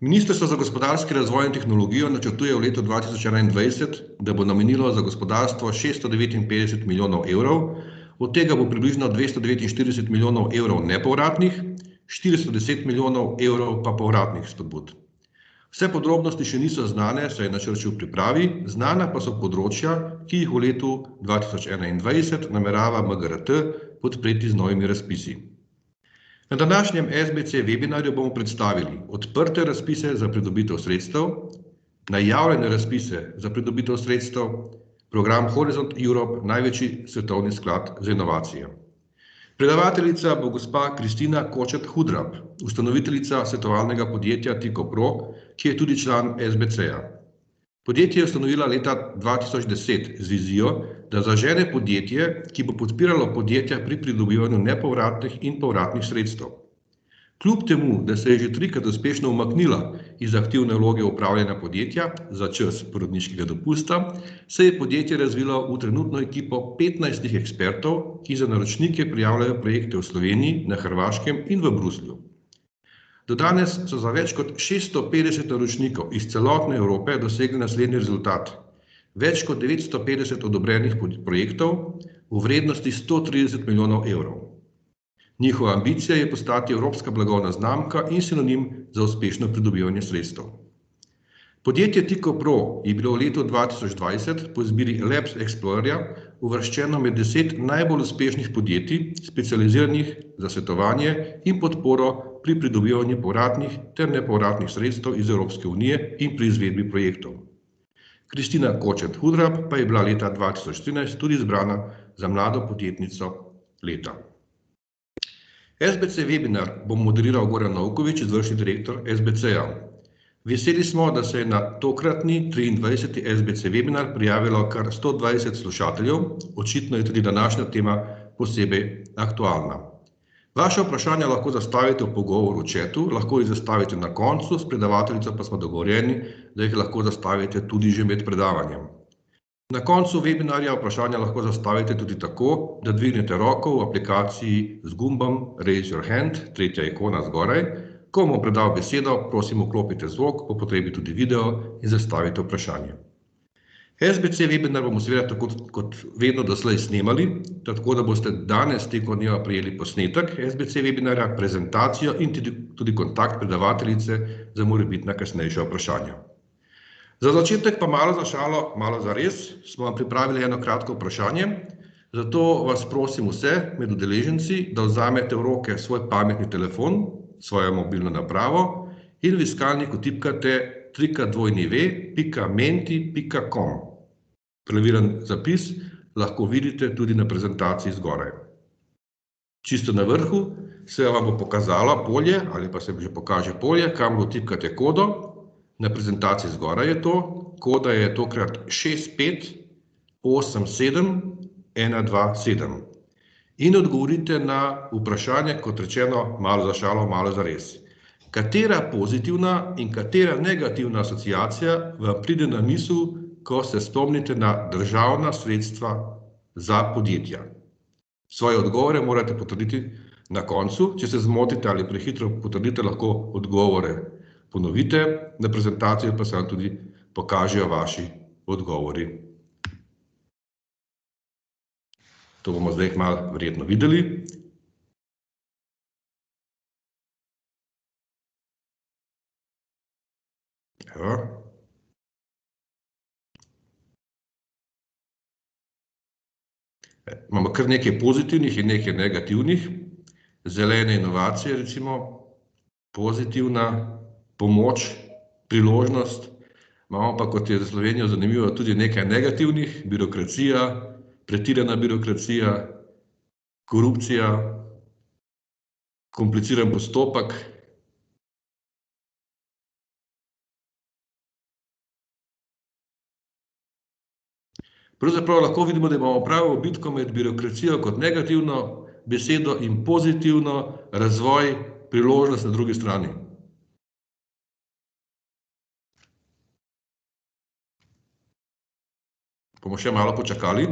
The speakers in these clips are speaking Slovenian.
Ministrstvo za gospodarski razvoj in tehnologijo načrtuje v letu 2021, da bo namenilo za gospodarstvo 659 milijonov evrov, od tega bo približno 249 milijonov evrov nepovratnih, 410 milijonov evrov pa povratnih spodbud. Vse podrobnosti še niso znane, saj je načrt še v pripravi, znana pa so področja, ki jih v letu 2021 namerava MGRT podpreti z novimi razpisi. Na današnjem SBC webinarju bomo predstavili odprte razpise za pridobitev sredstev, najavljene razpise za pridobitev sredstev, program Horizont Europe, največji svetovni sklad za inovacije. Predavateljica bo gospa Kristina Kočet-Hudrap, ustanoviteljica svetovalnega podjetja TICO-PRO, ki je tudi član SBC-ja. Podjetje je ustanovila leta 2010 z vizijo, da zažene podjetje, ki bo podpiralo podjetja pri pridobivanju nepovratnih in povratnih sredstev. Kljub temu, da se je že trikrat uspešno umaknila iz aktivne vloge upravljanja podjetja za čas porodniškega dopusta, se je podjetje razvilo v trenutno ekipo 15 ekspertov, ki za naročnike prijavljajo projekte v Sloveniji, na Hrvaškem in v Bruslju. Do danes so za več kot 650 naročnikov iz celotne Evrope dosegli naslednji rezultat. Več kot 950 odobrenih projektov v vrednosti 130 milijonov evrov. Njihova ambicija je postati evropska blagovna znamka in sinonim za uspešno pridobivanje sredstev. Podjetje TICO-PRO je bilo v letu 2020 po izbiri Labs Explorerja uvrščeno med 10 najbolj uspešnih podjetij, specializiranih za svetovanje in podporo pri pridobivanju povratnih ter nepovratnih sredstev iz Evropske unije in pri izvedbi projektov. Kristina Kočet-Hudrap pa je bila leta 2013 tudi izbrana za mlado podjetnico leta. SBC webinar bo moderiral Goran Novković, izvršni direktor SBC-ja. Veseli smo, da se je na tokratni 23. SBC webinar prijavilo kar 120 slušateljev, očitno je tudi današnja tema posebej aktualna. Vaše vprašanja lahko zastavite v pogovoru v chatu, lahko jih zastavite na koncu, s predavateljico pa smo dogovorjeni, da jih lahko zastavite tudi že med predavanjem. Na koncu webinarja vprašanja lahko zastavite tudi tako, da dvignete roko v aplikaciji z gumbom Raise Your Hand, tretja ikona zgoraj. Ko bom predal besedo, prosim vklopite zvok, po potrebi tudi video in zastavite vprašanje. SBC webinar bomo seveda tako kot vedno doslej snemali, tako da boste danes tekom dneva prejeli posnetek SBC webinarja, prezentacijo in tudi kontakt predavateljice za morebitna kasnejša vprašanja. Za začetek pa malo za šalo, malo za res, smo vam pripravili eno kratko vprašanje, zato vas prosim vse med udeleženci, da vzamete v roke svoj pametni telefon, svojo mobilno napravo in v iskalniku tipkate www.menti.com. Preverjen zapis lahko vidite tudi na prezentaciji zgoraj. Čisto na vrhu se vam bo pokazalo polje, ali pa se že pokaže polje, kam vtipkate kodo. Na prezentaciji zgoraj je to, koda je tokrat 6587127 in odgovorite na vprašanje, kot rečeno, malo za šalo, malo za res. Katera pozitivna in katera negativna asociacija vam pride na misel, ko se spomnite na državna sredstva za podjetja? Svoje odgovore morate potrditi na koncu, če se zmotite ali prehitro potrdite, lahko odgovore ponovite, na prezentaciji pa se vam tudi pokažejo vaši odgovori. To bomo zdaj malo verjetno videli. Evo. Imamo kar nekaj pozitivnih in nekaj negativnih. Zelene inovacije, recimo, pozitivna pomoč, priložnost. Imamo pa, kot je za Slovenijo zanimivo, tudi nekaj negativnih, birokracija, pretirana birokracija, korupcija, kompliciran postopek. Pravzaprav lahko vidimo, da imamo pravo bitko med birokracijo kot negativno besedo in pozitivno razvoj, priložnost na drugi strani. Bomo še malo počakali.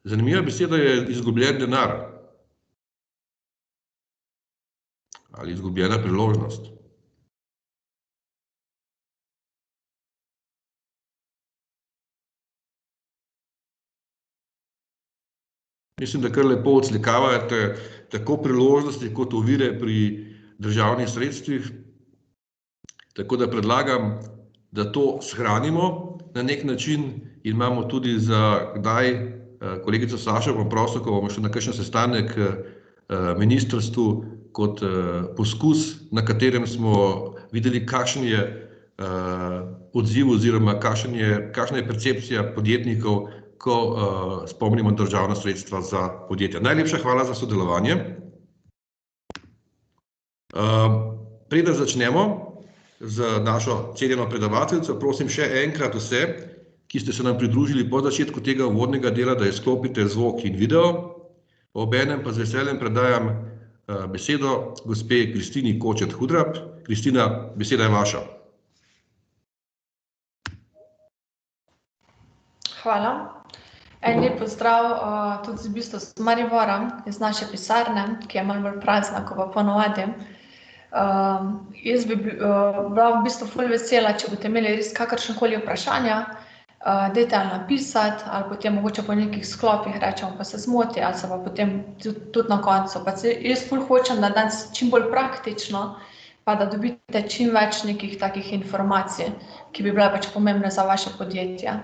Zanimiva beseda je izgubljen denar. ali izgubljena priložnost? Mislim, da kar lepo odslikavate tako priložnosti kot ovire pri državnih sredstvih. Tako da predlagam, da to shranimo na nek način in imamo tudi za kdaj, kolegico Sašo bom prosil, ko bomo šli na kakšen sestanek ministrstvu kot poskus, na katerem smo videli, kakšen je odziv oziroma kakšna je percepcija podjetnikov, ko spomnimo državna sredstva za podjetja. Najlepša hvala za sodelovanje. Preden začnemo z našo cenjeno predavateljico, prosim še enkrat vse, ki ste se nam pridružili po začetku tega uvodnega dela, da izklopite zvok in video. Obenem pa z veseljem predajam besedo gospe Kristini Kočet Hudrap. Kristina, beseda je vaša. Hvala. En lep pozdrav tudi v bistvu z Maribora, iz naše pisarne, ki je malo bolj prazna, kot pa ponovadi. Jaz bi bila v bistvu ful vesela, če boste imeli res kakršnekoli vprašanja, dajte ali napisati, ali potem mogoče po nekih sklopih rečemo, pa se zmoti, ali se pa potem tudi na koncu. Pa jaz ful hočem, da danes čim bolj praktično, pa da dobite čim več nekih takih informacij, ki bi bile pač pomembne za vaše podjetje.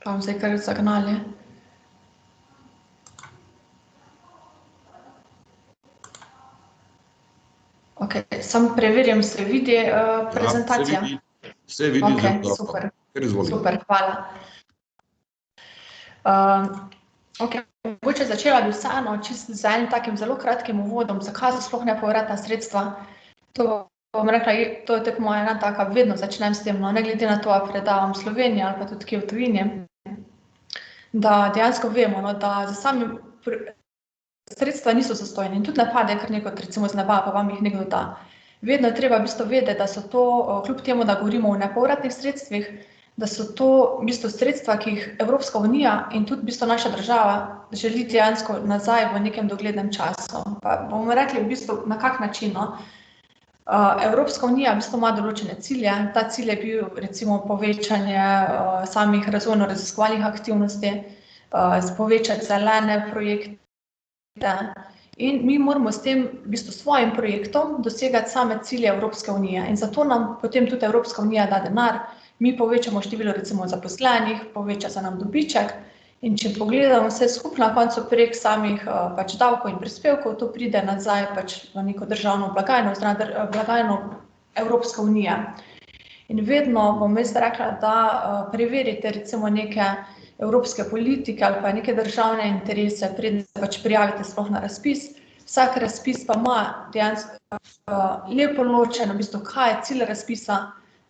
Pa bom zdaj kar zagnali. Ok, samo preverjam, se vidi prezentacija? Se vidi zelo dobro. Super, super, hvala. Ok, mogoče začela bi vseeno čisto z enim takim zelo kratkim uvodom, zakaj so sploh nepovratna sredstva. To bom rekla, to je tako moja ena taka, vedno začnem s tem, no, ne glede na to, ali predavam v Sloveniji ali pa tudi kje v tujini, da dejansko vemo, no, da za sami sredstva niso zastojni in tudi ne pade kar nekaj, recimo z neba, pa vam jih nekdo da. Vedno je treba v bistvu vedeti, da so to, kljub temu, da govorimo o nepovratnih sredstvih, da so to v bistvu sredstva, ki jih Evropska unija in tudi v bistvu naša država želi dejansko nazaj v nekem doglednem času. Pa bomo rekli v bistvu na kak način, no. Evropska unija v bistvu ima določene cilje. Ta cilj je bil recimo povečanje samih razvojno-raziskovalnih aktivnosti, povečati zelene projekte in mi moramo s tem v bistvu svojim projektom dosegati same cilje Evropske unije in zato nam potem tudi Evropska unija da denar, mi povečamo število recimo zaposlenih, poveča se nam dobiček in če pogledamo vse skupaj na koncu prek samih pač davkov in prispevkov, to pride nazaj pač v neko državno blagajno, blagajno Evropske unije. In vedno bom jaz rekla, da preverite recimo neke evropske politike ali pa neke državne interese, preden se pač prijavite sploh na razpis. Vsak razpis pa ima dejansko lepo ločeno, v bistvu, kaj je cilj razpisa,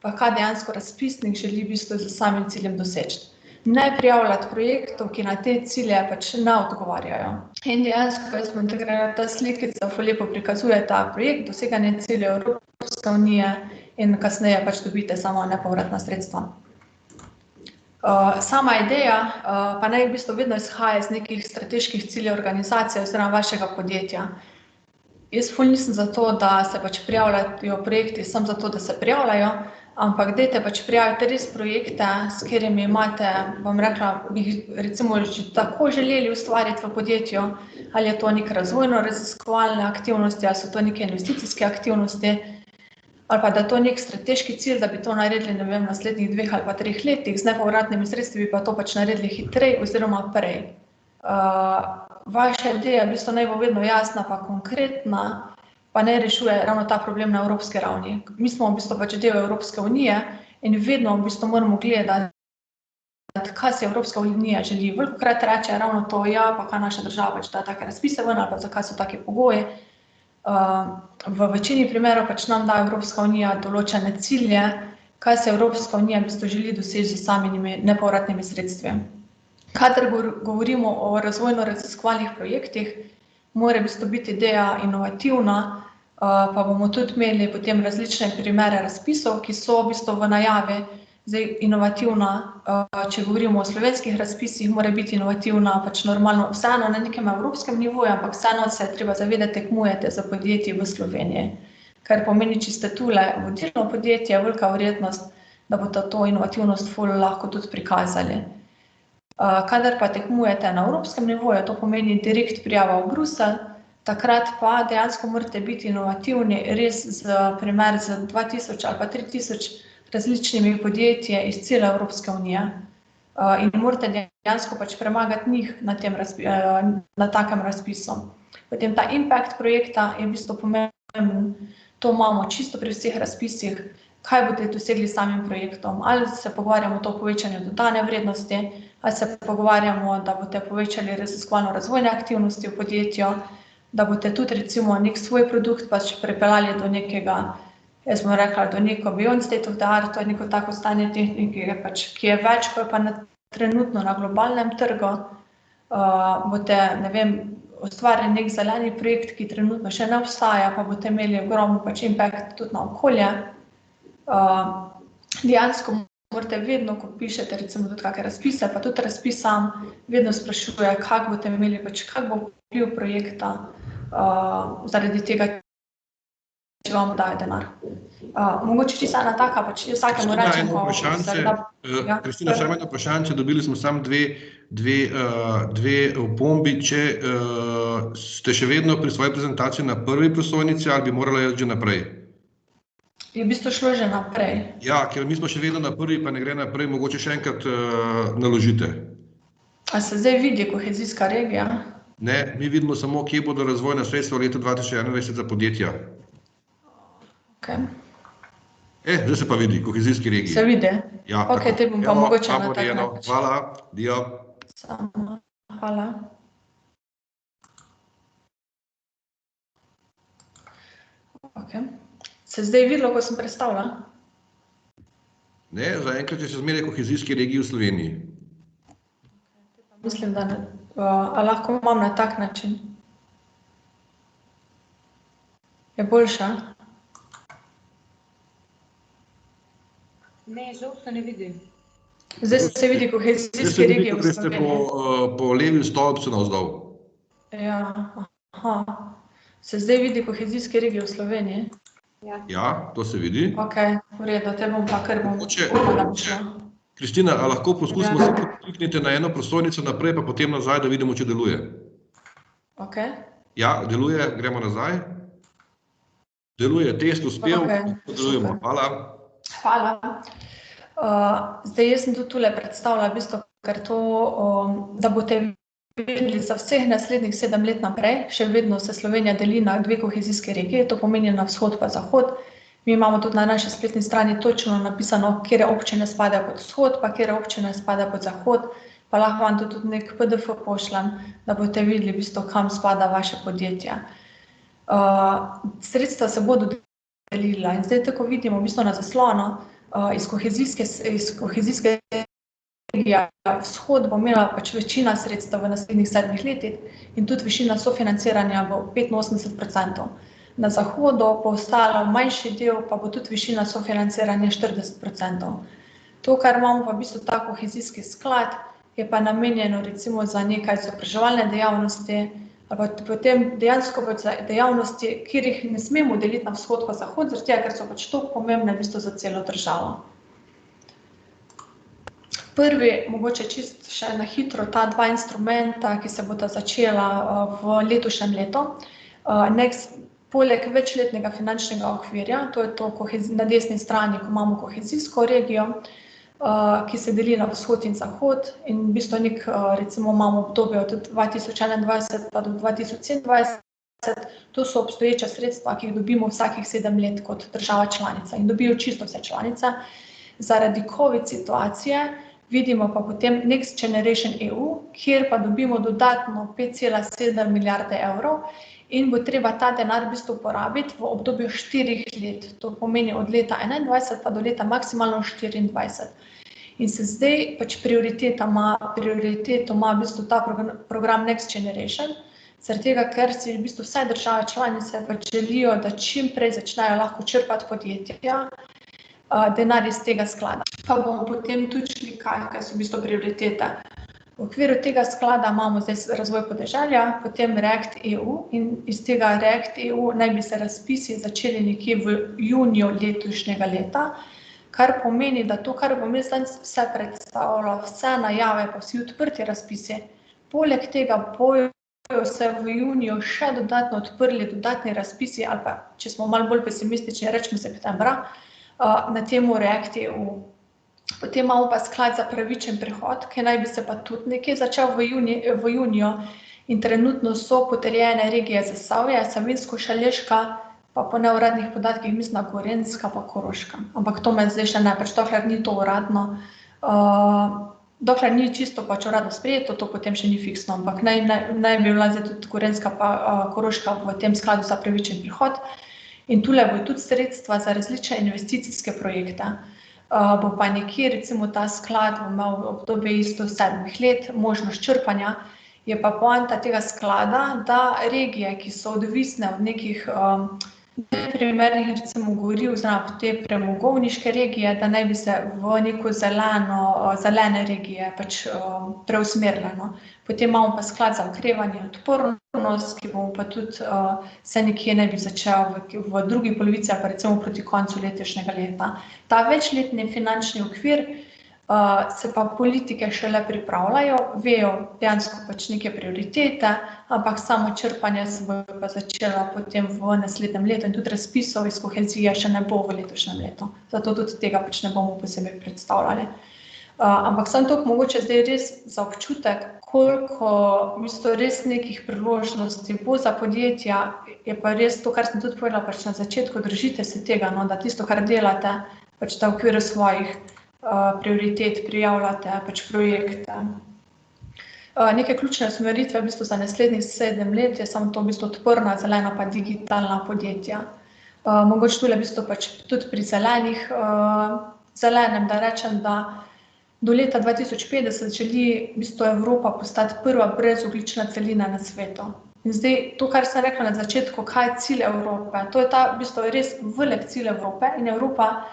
pa kaj dejansko razpisnik želi v bistvu z samim ciljem doseči. Ne prijavljati projektov, ki na te cilje pač ne odgovarjajo. In dejansko, jaz bom ta slikica lepo prikazuje ta projekt, doseganje ciljev Evropske unije in kasneje pač dobite samo nepovratna sredstva. Sama ideja pa naj v bistvu vedno izhaja iz nekih strateških ciljev organizacije oziroma vašega podjetja. Jaz ful nisem za to, da se pač prijavljajo projekti samo zato, da se prijavljajo, ampak dajte pač prijaviti res projekte, s katerimi imate, bom rekla, bi recimo že tako želeli ustvariti v podjetju, ali je to neke razvojno-raziskovalne aktivnosti, ali so to neke investicijske aktivnosti, ali pa da je to nek strateški cilj, da bi to naredili, ne vem, v naslednjih 2 ali pa 3 letih, z nepovratnimi sredstvi bi pa to pač naredili hitreje oziroma prej. Vaša ideja v bistvu naj bo vedno jasna pa konkretna, pa ne rešuje ravno ta problem na evropski ravni. Mi smo v bistvu pač del Evropske unije in vedno v bistvu moramo gledati, kaj si Evropska unija želi. Velikokrat reče ravno to, ja, pa kaj naša država pač da take razpise ven, ali pa zakaj so take pogoji. V večini primerov pač nam da Evropska unija določene cilje, kaj se Evropska unija v bistvu želi doseči z samimi nepovratnimi sredstvi. Kadar govorimo o razvojno-raziskovalnih projektih, mora v bistvu biti ideja inovativna, pa bomo tudi imeli potem različne primere razpisov, ki so v bistvu v najavi Zdaj, inovativna, če govorimo o slovenskih razpisih, mora biti inovativna pač normalno vseeno na nekem evropskem nivoju, ampak vseeno se je treba zavedati, tekmujete za podjetje v Sloveniji. Kar pomeni, če ste tule vodilno podjetje, velika verjetnost, da boste to inovativnost ful lahko tudi prikazali. Kadar pa tekmujete na evropskem nivoju, to pomeni direkt prijava v Bruselj, takrat pa dejansko morate biti inovativni, res primer z 2000 ali pa 3000 različnimi podjetji iz cele Evropske unije. In morate dejansko pač premagati njih na takem razpisu. Potem ta impact projekta je v bistvu pomemben, to imamo čisto pri vseh razpisih, kaj boste dosegli s samim projektom. Ali se pogovarjamo o povečanju dodane vrednosti, ali se pogovarjamo, da boste povečali raziskovalno razvojne aktivnosti v podjetju, da boste tudi recimo nek svoj produkt pač pripeljali do nekega, jaz bom rekla, do neko beyond state of the art, to je neko tako stanje tehnike, pač, ki je več, kot pa trenutno na globalnem trgu. Boste, ne vem, ustvarili nek zeleni projekt, ki trenutno še ne obstaja, pa boste imeli ogromno pač impact tudi na okolje. Dejansko morate vedno, ko pišete recimo tudi kakšne razpise, pa tudi razpis sam, vedno sprašuje, kak boste imeli, pač kak bo vpliv projekta, zaradi tega, če vam dajo denar. Mogoče čisto ena taka, pač vsakemu rečem, ko Kristina, samo eno vprašanje, dobili smo samo dve opombi, če ste še vedno pri svoji prezentaciji na prvi prosojnici ali bi morala jaz že naprej? Je v bistvu šlo že naprej. Ja, ker mi smo še vedno na prvi, pa ne gre naprej, mogoče še enkrat naložite. A se zdaj vidi kohezijska regija? Ne, mi vidimo samo, kje bodo razvojna sredstva v letu 2021 za podjetja. Okay. Zdaj se pa vidi, kohezijski regiji. Se vidi? Ja, ok, te bom pa mogoče na tak način. Hvala, dio. Sama, hvala. Ok. Se zdaj videlo, ko sem predstavila? Ne, zaenkrat je še zmeraj kohezijski regiji v Sloveniji. Mislim, da ne. A lahko imam na tak način? Je boljša? Ne, žal se ne vidi. Zdaj se vidi kohezijski regiji v Sloveniji. Zdaj se vidi, po levi stolpcu navzdol. Ja, aha. Se zdaj vidi kohezijski regiji v Sloveniji? Ja, to se vidi. Ok, v redu, te bom pa kar bom šla. Kristina, a lahko poskusimo samo kliknite na eno prosojnico naprej, pa potem nazaj, da vidimo, če deluje. Ok. Ja, deluje, gremo nazaj. Deluje, test uspel, delujemo. Hvala. Hvala. Zdaj, jaz sem tudi tule predstavila v bistvu, ker to, da boste videli za vseh naslednjih 7 let naprej, še vedno se Slovenija deli na 2 kohezijske regije, to pomeni na vzhod pa zahod. Mi imamo tudi na naši spletni strani točno napisano, kere občine spadajo pod vzhod, pa kere občine spadajo pod zahod, pa lahko vam tudi nek PDF pošljem, da boste videli v bistvu, kam spada vaše podjetje. Sredstva se bodo delila in zdaj tako vidimo v bistvu na zaslonu, iz kohezijske regije vzhod bo imela pač večina sredstev v naslednjih 7 letih in tudi višina sofinanciranja bo 85%. Na zahodu bo ostalo manjši del, pa bo tudi višina sofinanciranja 40%. To, kar imamo pa v bistvu ta kohezijski sklad, je pa namenjeno recimo za nekaj izobraževalne dejavnosti, ali pa potem dejansko za dejavnosti, kjer jih ne smemo deliti na vzhod pa zahod, zaradi tega, ker so pač toliko pomembne v bistvu za celo državo. Prvi, mogoče čisto še na hitro, ta 2 instrumenta, ki se bodo začela v letošnjem letu. Poleg večletnega finančnega okvirja, to je to na desni strani, ko imamo kohezijsko regijo, ki se deli na vzhod in zahod in v bistvu recimo imamo obdobje od 2021 pa do 2027, to so obstoječa sredstva, ki jih dobimo vsakih 7 let kot država članica in dobijo čisto vse članice. Zaradi COVID situacije vidimo pa potem Next Generation EU, kjer pa dobimo dodatno 5,7 milijarde evrov in bo treba ta denar v bistvu porabiti v obdobju 4 let. To pomeni od leta 2021 pa do leta maksimalno 2024. In se zdaj pač prioriteto ima v bistvu ta program Next Generation, zaradi tega, ker si v bistvu vse države članice pač želijo, da čim prej začnejo lahko črpati podjetja, denar iz tega sklada. Pa bomo potem tudi šli, kaj so v bistvu prioritete. V okviru tega sklada imamo zdaj razvoj podeželja, potem React EU in iz tega React EU naj bi se razpisi začeli nekje v juniju letošnjega leta, kar pomeni, da to, kar bom jaz danes vse predstavila, vse najave, pa vsi odprti razpisi, poleg tega bojo se v juniju še dodatno odprli dodatni razpisi, ali pa, če smo malo bolj pesimistični, rečemo septembra, na temu React EU. Potem imamo pa sklad za pravičen prehod, ki naj bi se pa tudi nekje začel v juniju in trenutno so potrjene regije Zasavje, Savinjsko-Šaleška, pa po neuradnih podatkih mislim na Gorenjska pa Koroška. Ampak to me zdaj še ne, pač dokler ni to uradno, dokler ni čisto pač uradno sprejeto, to potem še ni fiksno, ampak naj bi bila zdaj tudi Gorenjska pa Koroška v tem skladu za pravičen prehod. In tule bo tudi sredstva za različne investicijske projekte. Bo pa nekje, recimo ta sklad bo imel obdobje isto 7 let, možnost črpanja, je pa poanta tega sklada, da regije, ki so odvisne od nekih neprimernih, recimo goriv, oziroma te premogovniške regije, da naj bi se v neko zelene regije pač preusmerile. Potem imamo pa sklad za okrevanje in odpornost, ki bomo pa tudi se nekje naj bi začel v drugi polovici, ali pa recimo proti koncu letošnjega leta. Ta večletni finančni okvir se pa politike šele pripravljajo, vejo dejansko pač neke prioritete, ampak samo črpanje se bo pa začela potem v naslednjem letu in tudi razpisov iz kohezije še ne bo v letošnjem letu. Zato tudi tega pač ne bomo posebej predstavljali. Ampak samo toliko mogoče zdaj res za občutek, koliko v bistvu res nekih priložnosti bo za podjetja, je pa res to, kar sem tudi povedala pač na začetku, držite se tega, da tisto, kar delate, pač da v okviru svojih prioritet prijavljate pač projekte. Neke ključne usmeritve v bistvu za naslednjih 7 let je samo to v bistvu odporna, zelena pa digitalna podjetja. Mogoče tule v bistvu pač tudi pri zelenem, da rečem, da do leta 2050 želi v bistvu Evropa postati prva brezogljična celina na svetu. In zdaj to, kar sem rekla na začetku, kaj je cilj Evrope, to je ta v bistvu res velik cilj Evrope in Evropa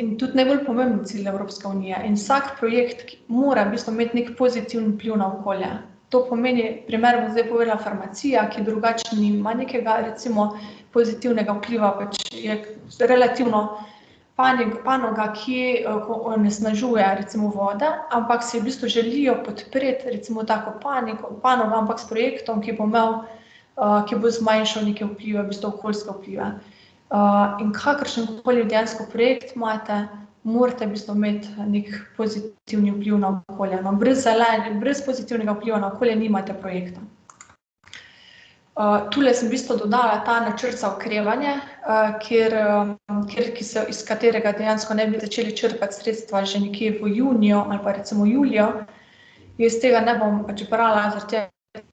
in tudi najbolj pomemben cilj Evropske unije. In vsak projekt mora v bistvu imeti nek pozitiven vpliv na okolje. To pomeni, primer bom zdaj povedala farmacija, ki drugače nima nekega recimo pozitivnega vpliva, pač je relativno panoga, ki onesnažuje recimo vode, ampak si v bistvu želijo podpreti recimo tako panogo, ampak s projektom, ki bo zmanjšal neke vplive, v bistvu okoljske vplive. In kakršenkoli dejansko projekt imate, morate v bistvu imeti nek pozitivni vpliv na okolje. Brez pozitivnega vpliva na okolje nimate projekta. Tule sem v bistvu dodala ta načrt za okrevanje, iz katerega dejansko ne bi začeli črpati sredstva že nekje v juniju ali pa recimo julijo. Jaz tega ne bom pač brala, zaradi tega,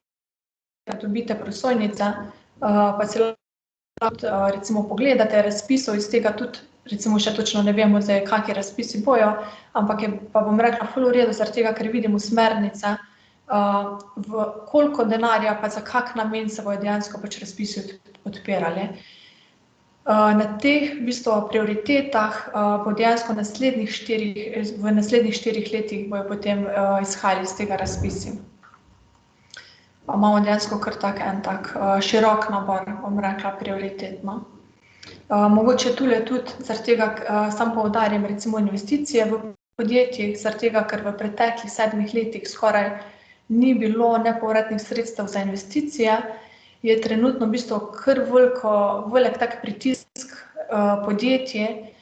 da dobite prosojnice, pa celo recimo pogledate razpisov, iz tega tudi recimo še točno ne vemo zdaj, kakšni razpisi bojo, ampak je pa bom rekla ful v redu, zaradi tega, ker vidimo smernice, v koliko denarja pa za kak namen se bojo dejansko pač razpisi odpirali. Na teh v bistvu prioritetah bo dejansko v naslednjih 4 letih bojo potem izhajali iz tega razpisi. Pa imamo dejansko kar en tak širok nabor, bom rekla, prioritetno. Mogoče tule tudi, zaradi tega sam poudarjam recimo investicije v podjetjih, zaradi tega, ker v preteklih 7 letih skoraj ni bilo nepovratnih sredstev za investicije, je trenutno v bistvu kar velik tak pritisk podjetje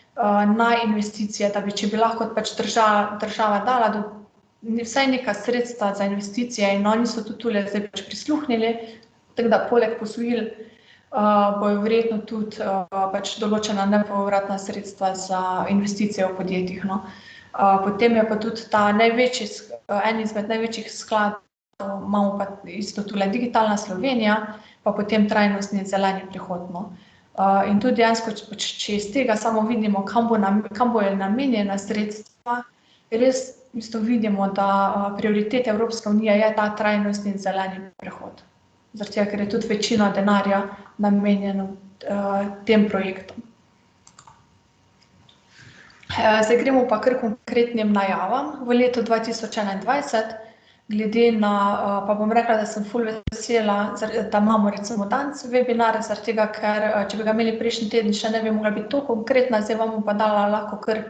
na investicije, da bi, če bi lahko pač država dala vsaj neka sredstva za investicije in oni so tudi tule zdaj pač prisluhnili, tako da poleg posojil bojo verjetno tudi pač določena nepovratna sredstva za investicije v podjetjih. Potem je pa tudi ta en izmed največjih skladov, imamo pa isto tule Digitalna Slovenija, pa potem trajnostni zeleni prehod. In tudi dejansko, če iz tega samo vidimo, kam bojo namenjena sredstva, res isto vidimo, da prioriteta Evropske unije je ta trajnostni in zeleni prehod. Zaradi tega, ker je tudi večina denarja namenjena tem projektom. Zdaj gremo pa kar konkretnim najavam. V letu 2021, glede na, pa bom rekla, da sem ful vesela, da imamo recimo danes webinar, zaradi tega, ker če bi ga imeli prejšnji teden, še ne bi mogla biti to konkretna, zdaj vam pa dala lahko kar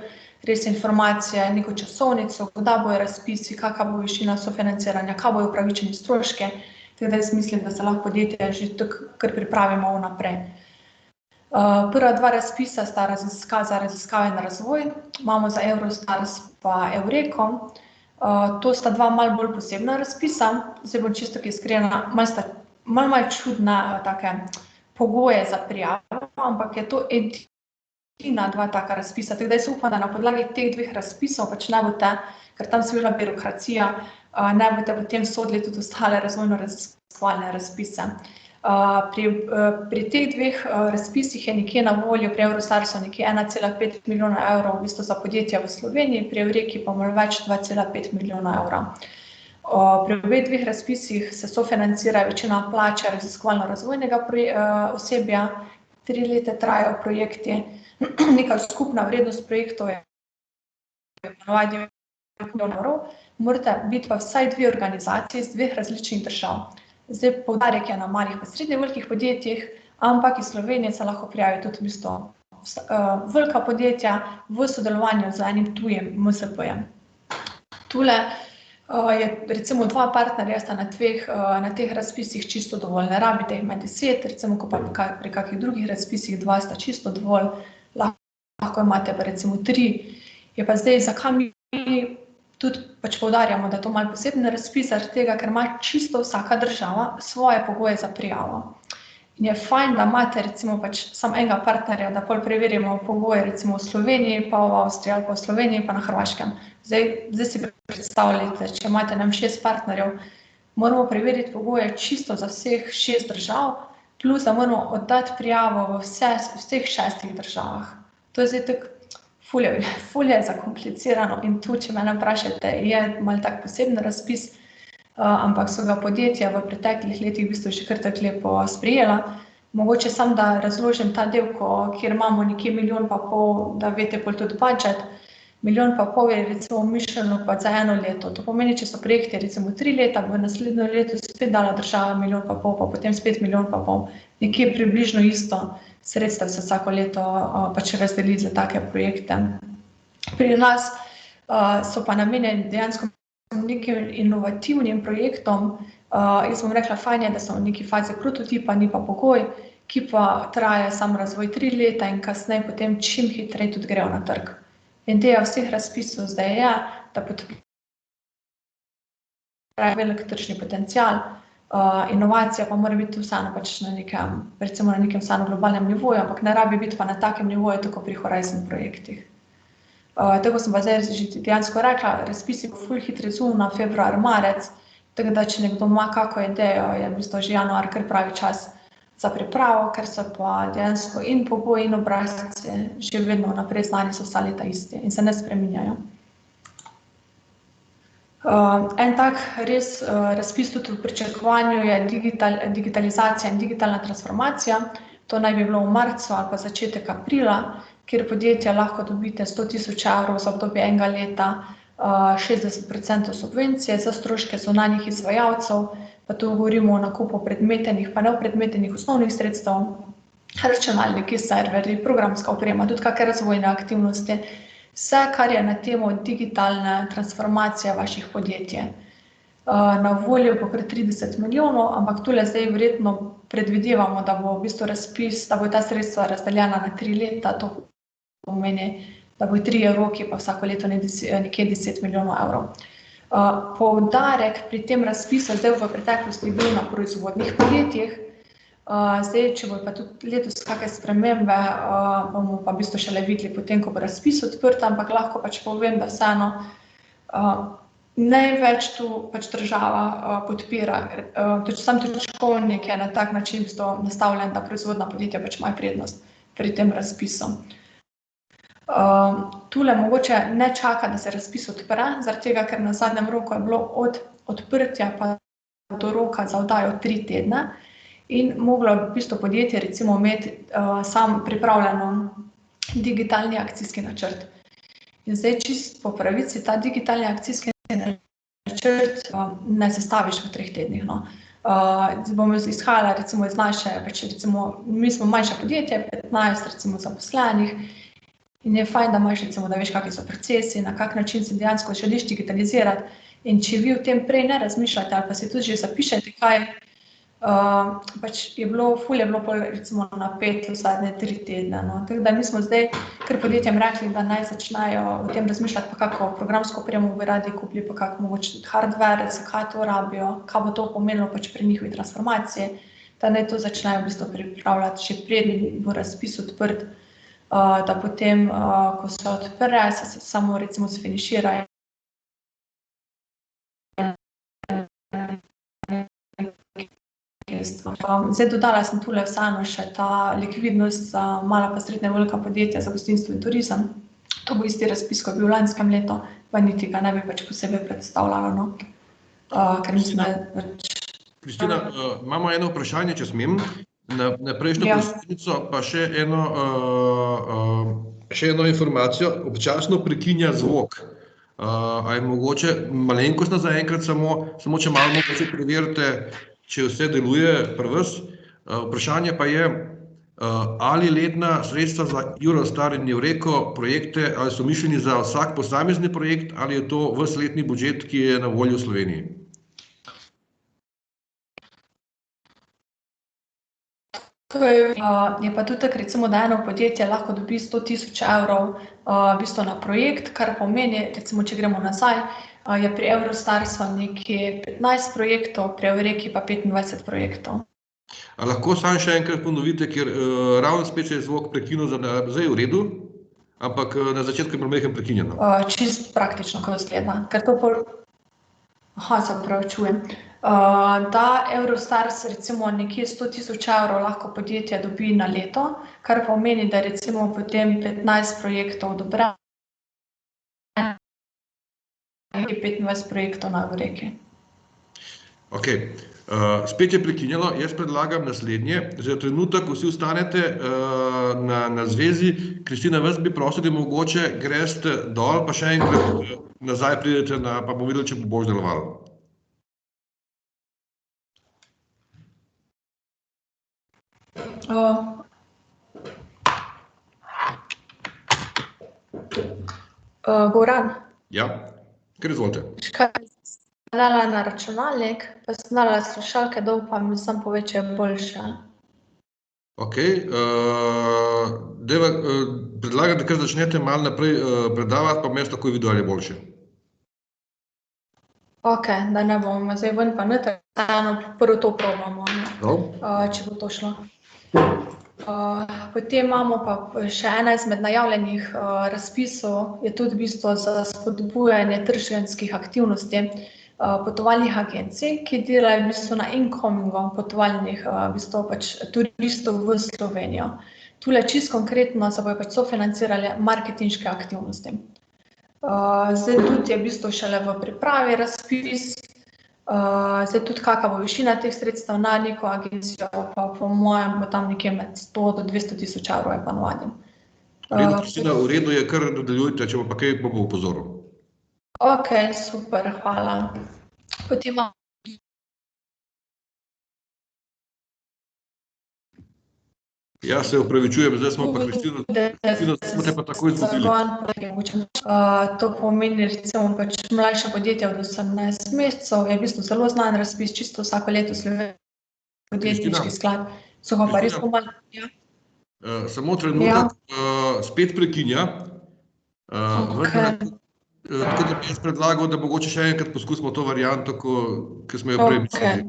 res informacije, neko časovnico, kdaj bojo razpisi, kakva bo višina sofinanciranja, kaj bojo upravičeni stroški, tako da jaz mislim, da se lahko podjetja že tako kar pripravimo vnaprej. Prva dva razpisa sta za raziskave in razvoj, imamo za Eurostars pa Eureko. To sta dva malo bolj posebna razpisa, zdaj bom čisto iskrena, malo čudna take pogoje za prijavo, ampak je to edina dva taka razpisa, tako da jaz upam, da na podlagi teh dveh razpisov pač ne boste, ker tam seveda birokracija, ne boste potem sodili tudi ostale razvojno-raziskovalne razpise. Pri teh dveh razpisih je nekje na voljo, pri Eurostarsu nekje 1,5 milijona evrov v bistvu za podjetja v Sloveniji, pri Eureki pa malo več 2,5 milijona evrov. Pri obeh dveh razpisih se sofinancira večina plače raziskovalno-razvojnega osebja, 3 leta trajajo projekti, neka skupna vrednost projektov je ponovadi 5 milijonov evrov, morate biti pa vsaj dve organizaciji iz dveh različnih držav. Zdaj poudarek je na malih pa srednje velikih podjetjih, ampak iz Slovenije se lahko prijavi tudi v bistvu velika podjetja v sodelovanju z enim tujim MSP-jem. Tule je recimo dva partnerja sta na teh razpisih čisto dovolj, ne rabite jih imeti 10, recimo ko pa pri kakih drugih razpisih 2 sta čisto dovolj, lahko imate pa recimo 3. Je pa zdaj, zakaj mi tudi pač poudarjamo, da je to malo poseben razpis, zaradi tega, ker ima čisto vsaka država svoje pogoje za prijavo. In je fajn, da imate recimo pač samo enega partnerja, da pol preverimo pogoje recimo v Sloveniji, pa v Avstriji ali pa v Sloveniji, pa na Hrvaškem. Zdaj si predstavljate, če imate 6 partnerjev, moramo preveriti pogoje čisto za vseh 6 držav, plus da moramo oddati prijavo v vseh 6 državah. To je zdaj tako ful je zakomplicirano in tu, če mene vprašate, je malo tak poseben razpis, ampak so ga podjetja v preteklih letih v bistvu še kar tako lepo sprejela. Mogoče samo, da razložim ta del, kjer imamo nekje 1,5 milijona, da veste pol tudi budžet. 1,5 milijona je recimo mišljeno pa za 1 leto. To pomeni, če so projekti recimo 3 leta, bo naslednjo leto spet dala država 1,5 milijona, pa potem spet 1,5 milijona. Nekje približno isto sredstev se vsako leto pač razdeli za take projekte. Pri nas so pa namenjeni dejansko nekim inovativnim projektom. Jaz bom rekla, fajn je, da so v neki fazi prototipa, ni pa pogoj, ki pa traja sam razvoj 3 leta in kasneje potem čim hitreje tudi grejo na trg. Ideja vseh razpisov zdaj je, da potrebuje velik tržni potencial, inovacija pa mora biti vseeno pač na nekem, recimo na nekem vseeno globalnem nivoju, ampak ne rabi biti pa na takem nivoju, tako pri Horizon projektih. Tako sem pa zdaj že dejansko rekla, razpisi bo ful hitro zunaj, februar, marec, tako da če nekdo ima kako idejo, je v bistvu že januar kar pravi čas za pripravo, ker so pa dejansko in pogoji in obrazci že vedno naprej znani, so vsa leta isti in se ne spreminjajo. En tak res razpis tudi v pričakovanju je digitalizacija in digitalna transformacija. To naj bi bilo v marcu ali pa začetek aprila, kjer podjetja lahko dobite 100.000 evrov za obdobje enega leta, 60% subvencije za stroške zunanjih izvajalcev, pa tu govorimo o nakupu predmetenih pa neopredmetenih osnovnih sredstev, računalniki, serverji, programska oprema, tudi kakšne razvojne aktivnosti, vse, kar je na temo digitalne transformacije vaših podjetij. Na voljo bo kar 30 milijonov, ampak tule zdaj verjetno predvidevamo, da bo v bistvu razpis, da bo ta sredstva razdeljena na 3 leta, to pomeni, da bo 3 roki pa vsako leto nekje 10 milijonov evrov. Poudarek pri tem razpisu zdaj v preteklosti bil na proizvodnih podjetjih, zdaj, če bo pa tudi letos kakšne spremembe, bomo pa v bistvu šele videli potem, ko bo razpis odprt, ampak lahko pač povem, da vseeno največ tu pač država podpira, sam točkovnik je na tak način nastavljen, da proizvodna podjetja pač imajo prednost pri tem razpisu. Tule mogoče ne čaka, da se razpis odpre, zaradi tega, ker na zadnjem roku je bilo od odprtja pa do roka za oddajo 3 tedne in moglo v bistvu podjetje recimo imeti sam pripravljeno digitalni akcijski načrt. In zdaj čist po pravici ta digitalni akcijski načrt ne sestaviš v 3 tednih. No. Bom izhajala recimo iz naše, recimo, mi smo manjše podjetje, 15 recimo zaposlenih, in je fajn, da imaš recimo, da veš, kakšni so procesi, na kak način se dejansko želiš digitalizirati, in če vi o tem prej ne razmišljate ali pa si tudi že zapišete kaj, je bilo recimo napeto zadnje 3 tedne. No. Tako da mi smo zdaj kar podjetjem rekli, da naj začnejo o tem razmišljati, pa kako programsko opremo bi radi kupili, pa kako mogoče tudi hardware, zakaj to rabijo, kaj bo to pomenilo pri njihovi transformaciji, da naj to začnejo v bistvu pripravljati še preden bo razpis odprt, da potem, ko se odpre, se samo recimo sfiniširajo. Zdaj dodala sem tule vseeno še ta likvidnost za mala pa srednja velika podjetja za gostinstvo in turizem. To bo isti razpis, kot je bil v lanskem letu, pa niti ga ne bi posebej predstavljala, no. Ker nismo več. Kristina, imamo eno vprašanje, če smem. Na prejšnjo prosojnico pa še eno informacijo, občasno prekinja zvok. A je mogoče malenkostna zaenkrat samo če malo mogoče preverite, če vse deluje pri vas. Vprašanje pa je, ali letna sredstva za Eurostar in Eureko projekte, ali so mišljeni za vsak posamezni projekt, ali je to ves letni budžet, ki je na voljo v Sloveniji? Je pa tudi tako, recimo, da eno podjetje lahko dobi 100.000 evrov v bistvu na projekt, kar pomeni, recimo, če gremo nazaj, je pri Eurostarsu nekje 15 projektov, pri Eureki pa 25 projektov. A lahko samo še enkrat ponovite, ker ravno spet se je zvok prekinil, zdaj je v redu, ampak na začetku je bilo malo prekinjeno. Čisto praktično, kako izgleda, ker to se opravičujem. Da Eurostars recimo nekje 100.000 evrov lahko podjetje dobi na leto, kar pomeni, da recimo potem 15 projektov odobreno, 25 projektov na Eureki. Okej. Spet je prekinjalo, jaz predlagam naslednje. Za trenutek vsi ostanete na zvezi. Kristina, vas bi prosil, da mogoče greste dol, pa še enkrat nazaj pridete, pa bomo videli, če bo bolj delovalo. Goran? Ja, kar izvolite. Dala na računalnik, pa sem dala slušalke dol, pa mi samo pove, če je boljše. Okej, predlagam, da kar začnete malo naprej predavati, pa jaz takoj videl, ali je boljše. Okej, da ne bomo zdaj ven pa noter, prvo to probamo, če bo to šlo. Potem imamo pa še ena izmed najavljenih razpisov, je tudi v bistvu za spodbujanje trženjskih aktivnosti potovalnih agencij, ki delajo v bistvu na incomingu potovalnih turistov v Slovenijo. Tule čisto konkretno se bojo sofinancirale marketinške aktivnosti. Zdaj tudi je v bistvu šele v pripravi razpis, zdaj tudi kakva bo višina teh sredstev na neko agencijo, pa po mojem bo tam nekje med 100 do 200.000 evrov je pa navadim. Kristina, v redu je, kar nadaljujte, če bo pa kaj, bom opozoril. Okej, super, hvala. Potem Ja, se opravičujem, zdaj smo pa Kristino smo te pa takoj izgubili. To pomeni recimo mlajša podjetja od 18 mesecev, je v bistvu zelo znan razpis, čisto vsako leto podjetniški sklad. So pa res pomalo. Samo trenutek, spet prekinja. Tako da bi jaz predlagal, da mogoče še enkrat poskusimo to varianto, ki smo jo prej mislili.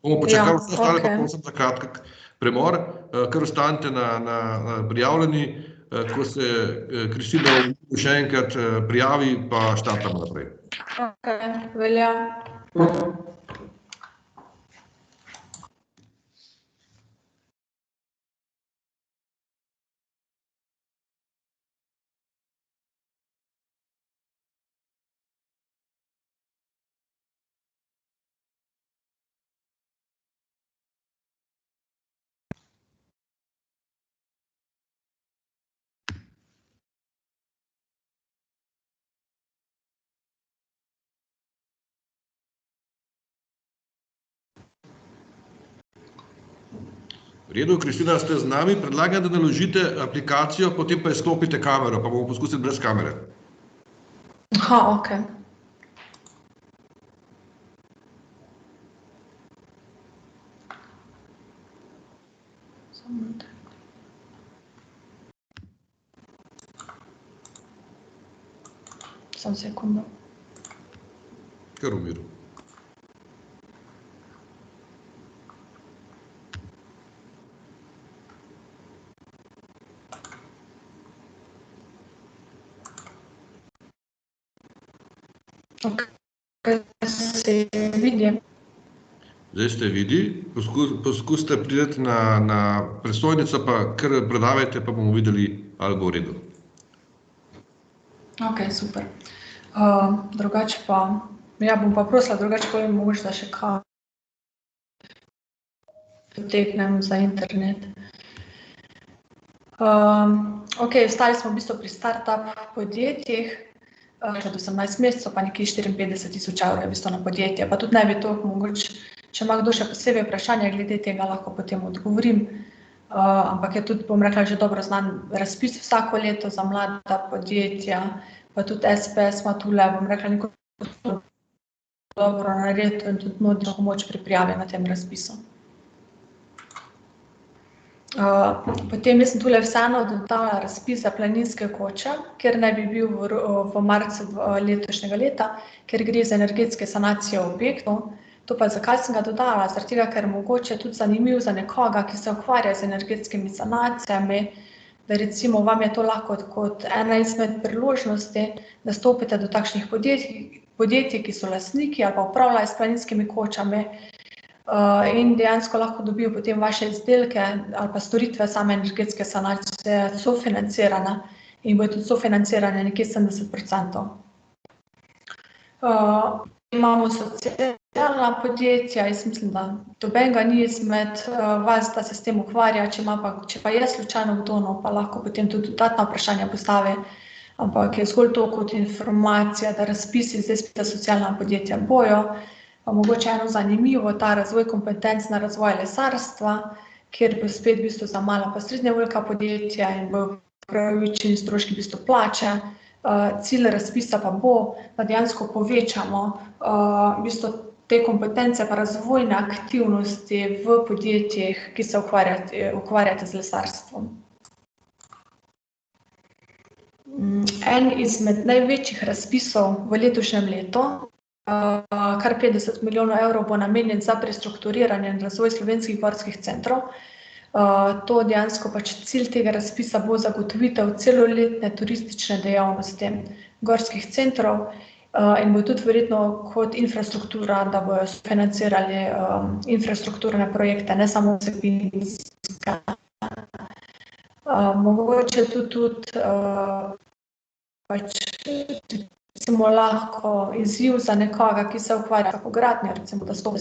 Bomo počakali vse ostale, pa prosim za kratek premor, kar ostanite prijavljeni, ko se Kristina še enkrat prijavi, pa štartamo naprej. Okej, velja. V redu, Kristina, ste z nami, predlagam, da naložite aplikacijo, potem pa izklopite kamero, pa bomo poskusili brez kamere. Aha, ok. Samo sekundo. Kar v miru. Ok, se vidi. Zdaj ste vidi, poskusite priti na presojnico, pa kar predavajte, pa bomo videli, ali bo v redu. Ok, super. Drugače pa, ja bom pa prosila, drugače povem mogoče, da še kaj potegnem za internet. Ok, ostali smo v bistvu pri startup podjetjih, še do 18 mesecev, pa nekje 54 000 evrov je v bistvu na podjetje, pa tudi ne bi toliko mogoče, če ima kdo še posebej vprašanja glede tega, lahko potem odgovorim. Ampak je tudi, bom rekla, že dobro znan razpis vsako leto za mlada podjetja, pa tudi SPS ima tule, bom rekla, neko dobro narediti in tudi nudi pomoč pri prijavi na tem razpisu. Potem jaz sem tule vseeno dodala razpis za planinske koče, ker naj bi bil v marcu letošnjega leta, ker gre za energetske sanacije objektov. To pa zakaj sem ga dodala? Zaradi tega, ker mogoče tudi zanimiv za nekoga, ki se ukvarja z energetskimi sanacijami, da recimo vam je to lahko kot ena izmed priložnosti, da stopite do takšnih podjetij, ki so lastniki ali pa upravljajo s planinskimi kočami, in dejansko lahko dobijo potem vaše izdelke ali pa storitve same energetske sanacije sofinancirane in bodo tudi sofinancirane nekje 70%. Imamo socialna podjetja, jaz mislim, da nobenega ni izmed vas, da se s tem ukvarja, če pa je slučajno kdo, no, pa lahko potem tudi dodatna vprašanja postavi, ampak je zgolj to kot informacija, da razpisi zdaj spet za socialna podjetja bojo. Pa mogoče eno zanimivo, ta razvoj kompetenc na razvoj lesarstva, kjer bo spet v bistvu za mala pa srednje velika podjetja in bo upravičeni stroški v bistvu plače. Cilj razpisa pa bo, da dejansko povečamo v bistvu te kompetence pa razvojne aktivnosti v podjetjih, ki se ukvarjate z lesarstvom. En izmed največjih razpisov v letošnjem letu, kar 50 milijonov evrov bo namenjen za prestrukturiranje in razvoj slovenskih gorskih centrov. To dejansko pač cilj tega razpisa bo zagotovitev celoletne turistične dejavnosti gorskih centrov in bo tudi verjetno kot infrastruktura, da bojo financirali infrastrukturne projekte, ne samo vsebinske. Mogoče tudi pač recimo lahko izziv za nekoga, ki se ukvarja s gradnjo, recimo, da stopi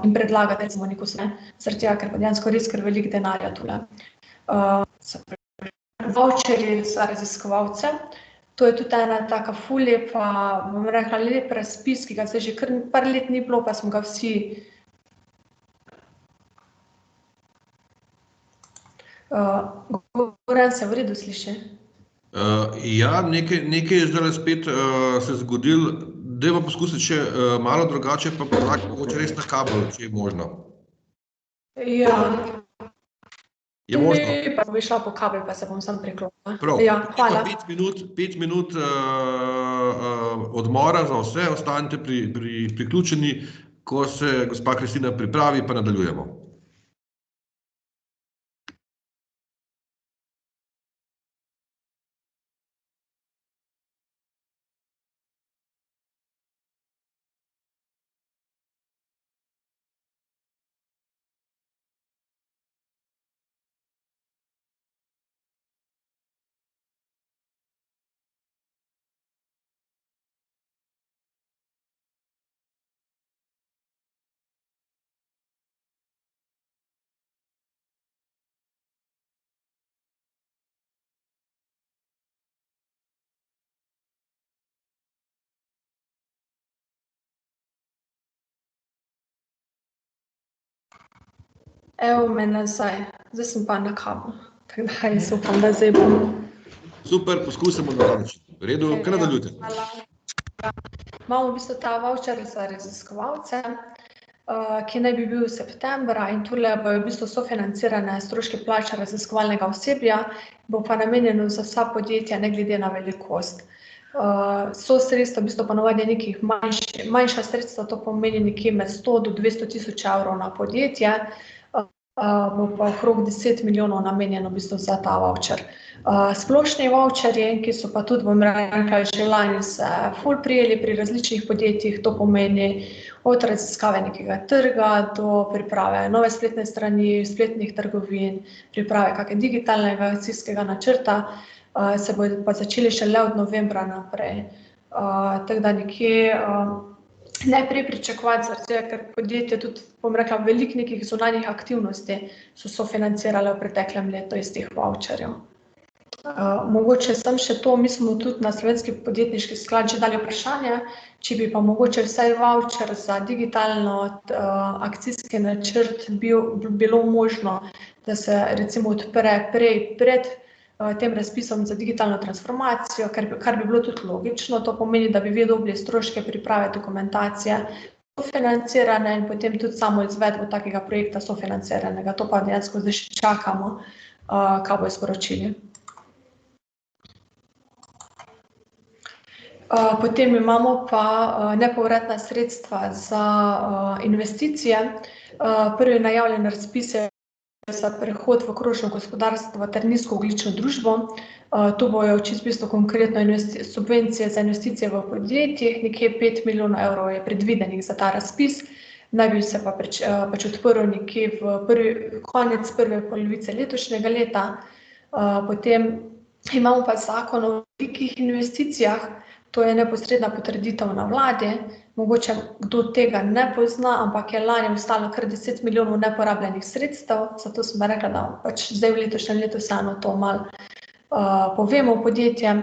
in predlagati recimo neko zaradi tega, ker pa dejansko res kar veliko denarja tule. Voucherji za raziskovalce, to je tudi ena taka ful lepa, bom rekla, lep razpis, ki ga zdaj že kar par let ni bilo, pa smo ga vsi Goran, se v redu sliši? Ja, nekaj je zdaj spet se zgodil, dajmo poskusiti še malo drugače, pa predlagam mogoče res na kabel, če je možno. Ja. Je možno? Pa bi šla po kabel, pa se bom samo priklopila. Prav. Ja, hvala. 5 minut odmora za vse, ostanite priključeni, ko se gospa Kristina pripravi, pa nadaljujemo. Evo me nazaj. zdaj sem pa na kavu. Tako da jaz upam, da zdaj bom. Super, poskusimo na ta način. V redu, kar nadaljujte. Imamo v bistvu ta voucher za raziskovalce, ki naj bi bil septembra in tule bojo v bistvu sofinancirane stroške plač raziskovalnega osebja, bo pa namenjeno za vsa podjetja, ne glede na velikost. So sredstva, v bistvu ponovadi nekih manjša sredstva, to pomeni nekje med 100 do 200 tisoč evrov na podjetje, bo pa okrog 10 milijonov namenjeno v bistvu za ta voucher. Splošni voucherji, ki so pa tudi, bom rekla, že lani se ful prijeli pri različnih podjetjih, to pomeni od raziskave nekega trga do priprave nove spletne strani, spletnih trgovin, priprave kakega digitalnega akcijskega načrta, se bodo pa začeli šele od novembra naprej. Tako da nekje najprej pričakovati, zaradi tega, ker podjetje tudi, bom rekla, veliko nekih zunanjih aktivnosti so sofinancirale v preteklem letu iz teh voucherjev. Mogoče sem še to, mi smo tudi na Slovenski podjetniški sklad že dali vprašanje, če bi pa mogoče vsaj voucher za digitalno akcijski načrt bilo možno, da se recimo odpre prej pred tem razpisom za digitalno transformacijo, kar bi bilo tudi logično, to pomeni, da bi vi dobili stroške priprave dokumentacije sofinancirane in potem tudi samo izvedbo takega projekta sofinanciranega. To pa dejansko zdaj še čakamo, kaj bojo sporočili. Potem imamo pa nepovratna sredstva za investicije. Prvi najavljen razpis je za prehod v krožno gospodarstvo ter nizkoogljično družbo. Tu bojo čisto v bistvu konkretno subvencije za investicije v podjetjih, nekje 5 milijonov evrov je predvidenih za ta razpis. Naj bi se pa pač odprl nekje v konec prve polovice letošnjega leta. Potem imamo pa zakon o velikih investicijah, to je neposredna potrditev na vladi. Mogoče kdo tega ne pozna, ampak je lani ostalo kar 10 milijonov neporabljenih sredstev, zato sem rekla, da pač zdaj v letošnjem letu vseeno to malo povemo podjetjem.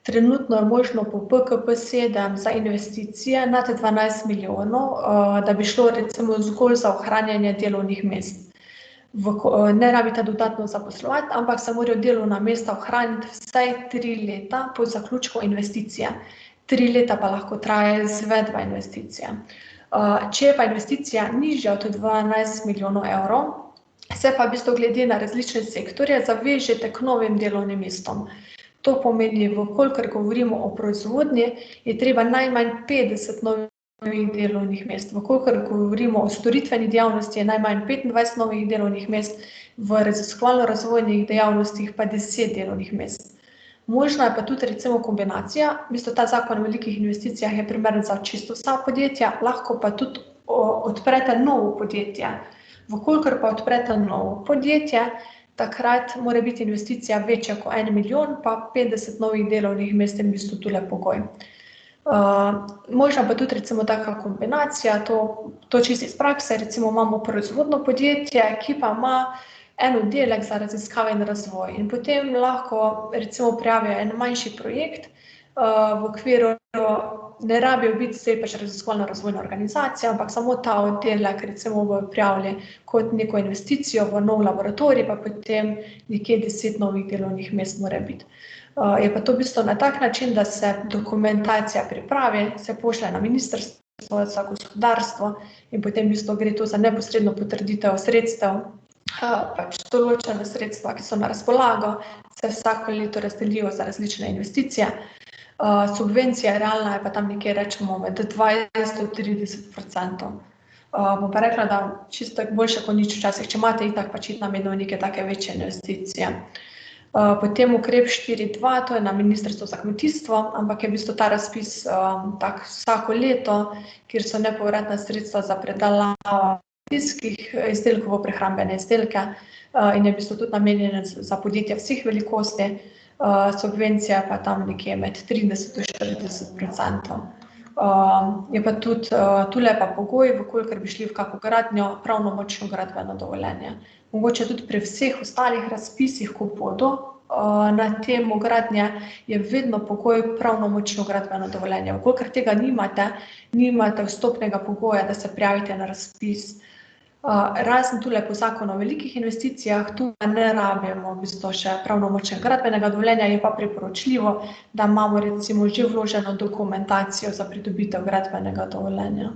Trenutno je možno po PKP7 za investicije nad 12 milijonov, da bi šlo recimo zgolj za ohranjanje delovnih mest. Ne rabite dodatno zaposlovati, ampak se morajo delovna mesta ohraniti vsaj 3 leta po zaključku investicije. 3 leta pa lahko traja izvedba investicije. Če je pa investicija nižja od 12 milijonov evrov, se pa v bistvu glede na različne sektorje zavežete k novim delovnim mestom. To pomeni, kolikor govorimo o proizvodnji, je treba najmanj 50 novih delovnih mest. Kolikor govorimo o storitveni dejavnosti, je najmanj 25 novih delovnih mest, v raziskovalno-razvojnih dejavnostih pa 10 delovnih mest. Možna je pa tudi recimo kombinacija, v bistvu ta zakon o velikih investicijah je primeren za čisto vsa podjetja, lahko pa tudi odprete novo podjetje. Kolikor pa odprete novo podjetje, takrat mora biti investicija večja kot 1 milijon, pa 50 novih delovnih mest je v bistvu tule pogoj. Možna pa tudi recimo taka kombinacija, to čisto iz prakse, recimo imamo proizvodno podjetje, ki pa ima en oddelek za raziskave in razvoj in potem lahko recimo prijavijo en manjši projekt, v okviru ne rabijo biti zdaj pač raziskovalno razvojna organizacija, ampak samo ta oddelek recimo bojo prijavili kot neko investicijo v nov laboratorij, pa potem nekje 10 novih delovnih mest mora biti. Je pa to v bistvu na tak način, da se dokumentacija pripravi, se pošlje na Ministrstvo za gospodarstvo in potem v bistvu gre to za neposredno potrditev sredstev, pač določene sredstva, ki so na razpolago, se vsako leto razdelijo za različne investicije. Subvencija realna je pa tam nekje rečemo med 20 do 30%. Bom pa rekla, da čisto boljše kot nič včasih, če imate itak pač iti namenov neke take večje investicije. Potem ukrep 4.2, to je na Ministrstvu za kmetijstvo, ampak je v bistvu ta razpis tak vsako leto, kjer so nepovratna sredstva za predelavo izdelkov v prehrambene izdelke in je v bistvu tudi namenjen za podjetja vseh velikosti, subvencija pa tam nekje med 30 do 40%. Je pa tudi, tule pa pogoj, kolikor bi šli v kako gradnjo, pravnomočno gradbeno dovoljenje. Mogoče tudi pri vseh ostalih razpisih, ko bodo na temo gradnje, je vedno pogoj pravnomočno gradbeno dovoljenje. Kolikor tega nimate vstopnega pogoja, da se prijavite na razpis, Razen tule po zakonu o velikih investicijah, tu ne rabimo v bistvu še pravnomočnega gradbenega dovoljenja, je pa priporočljivo, da imamo recimo že vloženo dokumentacijo za pridobitev gradbenega dovoljenja.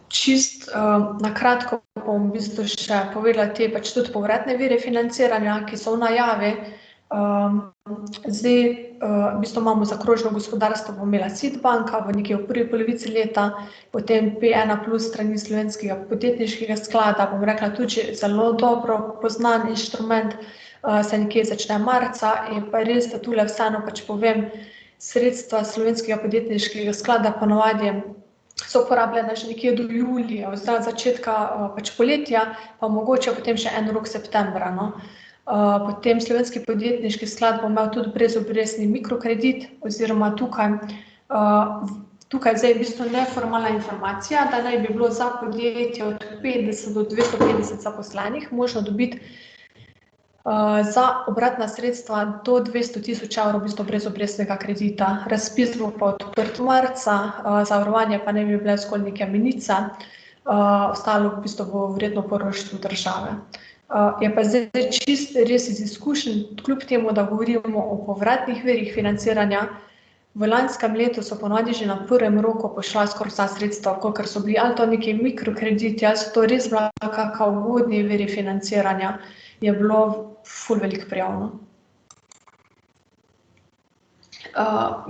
Čist na kratko bom v bistvu še povedala te pač tudi povratne vire financiranja, ki so v najavi. Zdaj, v bistvu imamo za krožno gospodarstvo, bo imela SID banka v nekje v prvi polovici leta, potem P1 plus strani Slovenskega podjetniškega sklada, bom rekla tudi zelo dobro poznan inštrument, se nekje začne marca, in pa res, da tule vseeno pač povem, sredstva Slovenskega podjetniškega sklada ponavadi so uporabljene že nekje do julija, oziroma začetka pač poletja, pa mogoče potem še en rok septembra, no. Potem Slovenski podjetniški sklad bo imel tudi brezobrestni mikrokredit, oziroma tukaj zdaj v bistvu neformalna informacija, da naj bi bilo za podjetje od 50 do 250 zaposlenih možno dobiti za obratna sredstva do 200 tisoč evrov v bistvu brezobrestnega kredita. Razpis bo pa odprt marca, zavarovanje pa naj bi bile zgolj neke menice, ostalo v bistvu bo verjetno poroštvo države. Je pa zdaj čist res iz izkušenj, kljub temu, da govorimo o povratnih virih financiranja, v lanskem letu so ponavadi že na prvem roku pošla skoraj vsa sredstva, kolikor so bili ali to neki mikrokrediti, ali so to res bila kakšna ugodni viri financiranja, je bilo ful veliko prijavno.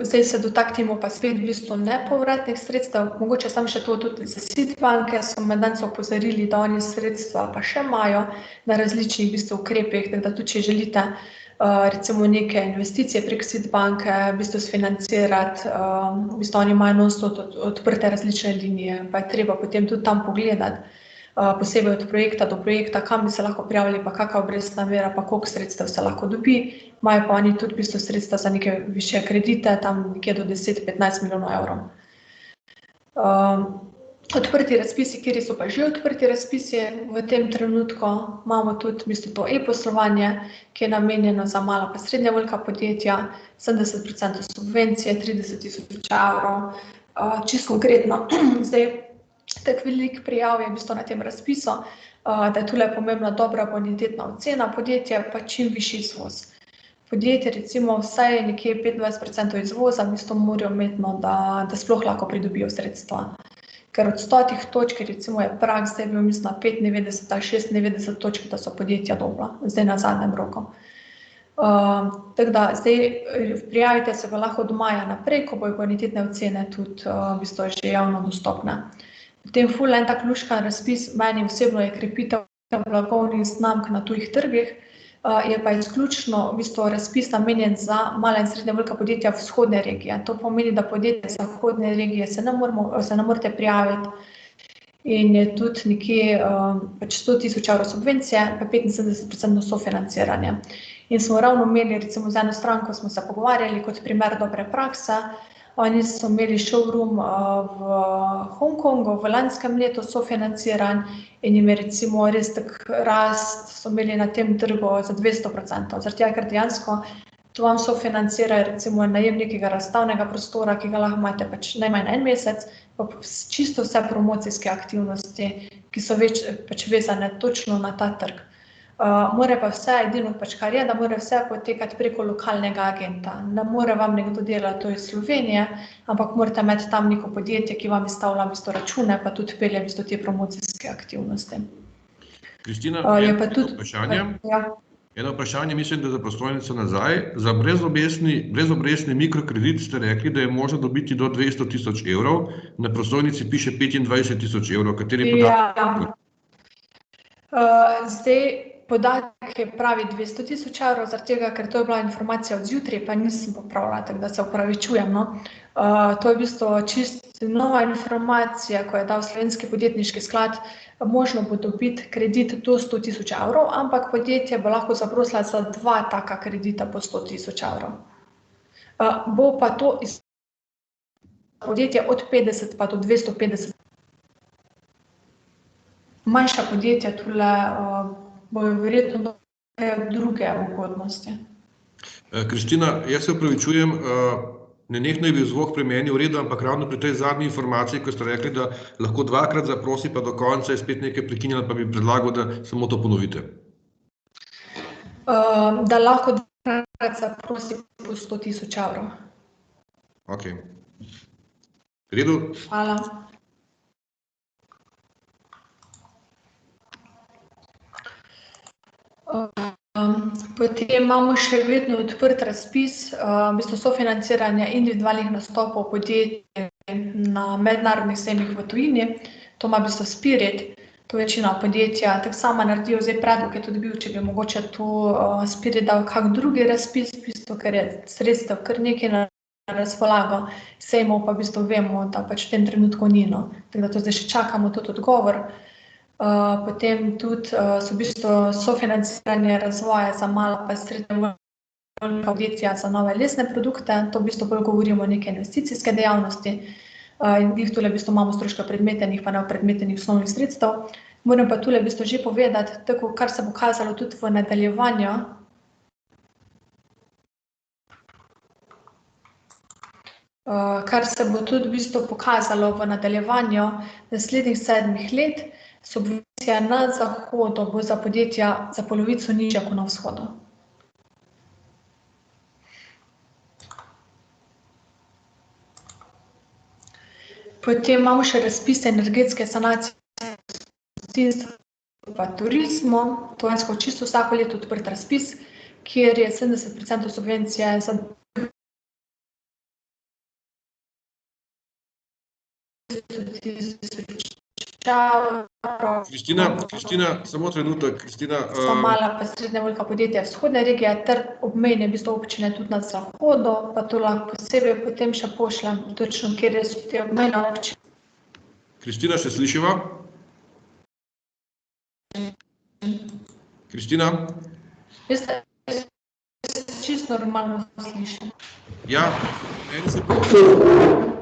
Zdaj se dotaknemo pa spet v bistvu nepovratnih sredstev, mogoče samo še to tudi za SID banke, so me danes opozorili, da oni sredstva pa še imajo na različnih v bistvu ukrepih, tako da tudi če želite recimo neke investicije prek SID banke v bistvu sfinancirati, v bistvu oni imajo non-stop odprte različne linije, pa je treba potem tudi tam pogledati, posebej od projekta do projekta, kam bi se lahko prijavili, pa kakšna obrestna mera, pa koliko sredstev se lahko dobi. Imajo pa oni tudi v bistvu sredstva za neke višje kredite, tam nekje do 10-15 milijonov evrov. Odprti razpisi, kateri so pa že odprti razpisi v tem trenutku, imamo tudi v bistvu to e-poslovanje, ki je namenjeno za mala pa srednje velika podjetja, 70% subvencije, 30 tisoč evrov. Čisto konkretno, zdaj tako veliko prijav je v bistvu na tem razpisu, da je tule pomembna dobra bonitetna ocena podjetja, pa čim višji izvoz. Podjetje recimo vsaj nekje 25% izvoza v bistvu morajo imeti, da sploh lahko pridobijo sredstva. Ker od 100 točk recimo je prag, zdaj bil mislim na 95 ali 96 točk, da so podjetja dobila, zdaj na zadnjem roku. Tako da zdaj prijavite se pa lahko od maja naprej, ko bojo bonitetne ocene tudi v bistvu že javno dostopne. Potem ful en tak luškan razpis, meni osebno je krepitev blagovnih znamk na tujih trgih, je pa izključno v bistvu razpis namenjen za mala in srednje velika podjetja vzhodne regije. To pomeni, da podjetja zahodne regije se ne morete prijaviti in je tudi nekje pač 100 tisoč evrov subvencije, pa 75% sofinanciranje. In smo ravno imeli recimo z eno stranko, smo se pogovarjali kot primer dobre prakse. Oni so imeli showroom v Hongkongu v lanskem letu sofinanciran in jim je recimo res tak rast, so imeli na tem trgu za 200%. Zaradi tega, ker dejansko to vam sofinancirajo recimo najem nekega razstavnega prostora, ki ga lahko imate pač najmanj en mesec, pa čisto vse promocijske aktivnosti, ki so pač vezane točno na ta trg. More pa vse, edino pač kar je, da more vse potekati preko lokalnega agenta. Ne more vam nekdo delati to iz Slovenije, ampak morate imeti tam neko podjetje, ki vam izstavlja v bistvu račune, pa tudi pelje v bistvu te promocijske aktivnosti. Kristina, je pa tudi vprašanje. Ja. Eno vprašanje, mislim, da za prostojnico nazaj. Za brezobrestni mikrokredit ste rekli, da je možno dobiti do 200 tisoč evrov, na prostojnici piše 25 tisoč evrov. Kateri podatek? Zdaj, podatek je pravi 200 tisoč evrov, zaradi tega, ker to je bila informacija od zjutraj, pa nisem popravila, tako da se opravičujem, no. To je v bistvu čisto nova informacija, ko je dal Slovenski podjetniški sklad, možno bo dobiti kredit do 100 tisoč evrov, ampak podjetje bo lahko zaprosila za 2 taka kredita po 100 tisoč evrov. Bo pa to podjetje od 50 pa do 250. Manjša podjetja tule bojo verjetno druge ugodnosti. Kristina, jaz se opravičujem, nenehno je bil zvok pri meni v redu, ampak ravno pri tej zadnji informaciji, ko ste rekli, da lahko dvakrat zaprosi, pa do konca je spet nekaj prekinjeno, pa bi predlagal, da samo to ponovite. Da lahko dvakrat zaprosi po 100.000 evrov. Ok. V redu? Hvala. Potem imamo še vedno odprt razpis, v bistvu sofinanciranja individualnih nastopov podjetij na mednarodnih sejmih v tujini. To ima v bistvu Spirit, to večina podjetja tako sama naredijo, zdaj predlog je tudi bil, če bi mogoče tu Spirit dal kak drugi razpis, v bistvu, ker je sredstev kar nekaj na razpolago, sejmov pa v bistvu vemo, da pač v tem trenutku ni, no. Tako da to zdaj še čakamo tudi odgovor. Potem tudi so v bistvu sofinanciranje razvoja za mala pa srednja podjetja za nove lesne produkte, to v bistvu bolj govorimo o neke investicijske dejavnosti. In njih tule v bistvu imamo stroške predmetenih pa nepredmetenih osnovnih sredstev. Moram pa tule v bistvu že povedati, tako kar se bo kazalo tudi v nadaljevanju, kar se bo tudi v bistvu pokazalo v nadaljevanju naslednjih 7 let, subvencija na zahodu bo za podjetja za polovico nižja kot na vzhodu. Potem imamo še razpise energetske sanacije pa turizmu, to je čisto vsako leto odprt razpis, kjer je 70% subvencije za Kristina, samo trenutek, Kristina. Za mala pa srednja velika podjetja vzhodne regije ter obmejne v bistvu občine tudi na zahodu, pa to lahko posebej potem še pošljem, točno kjer so te obmejne občine. Kristina, še slišiva? Kristina? Jaz čisto normalno slišim. Ja, meni se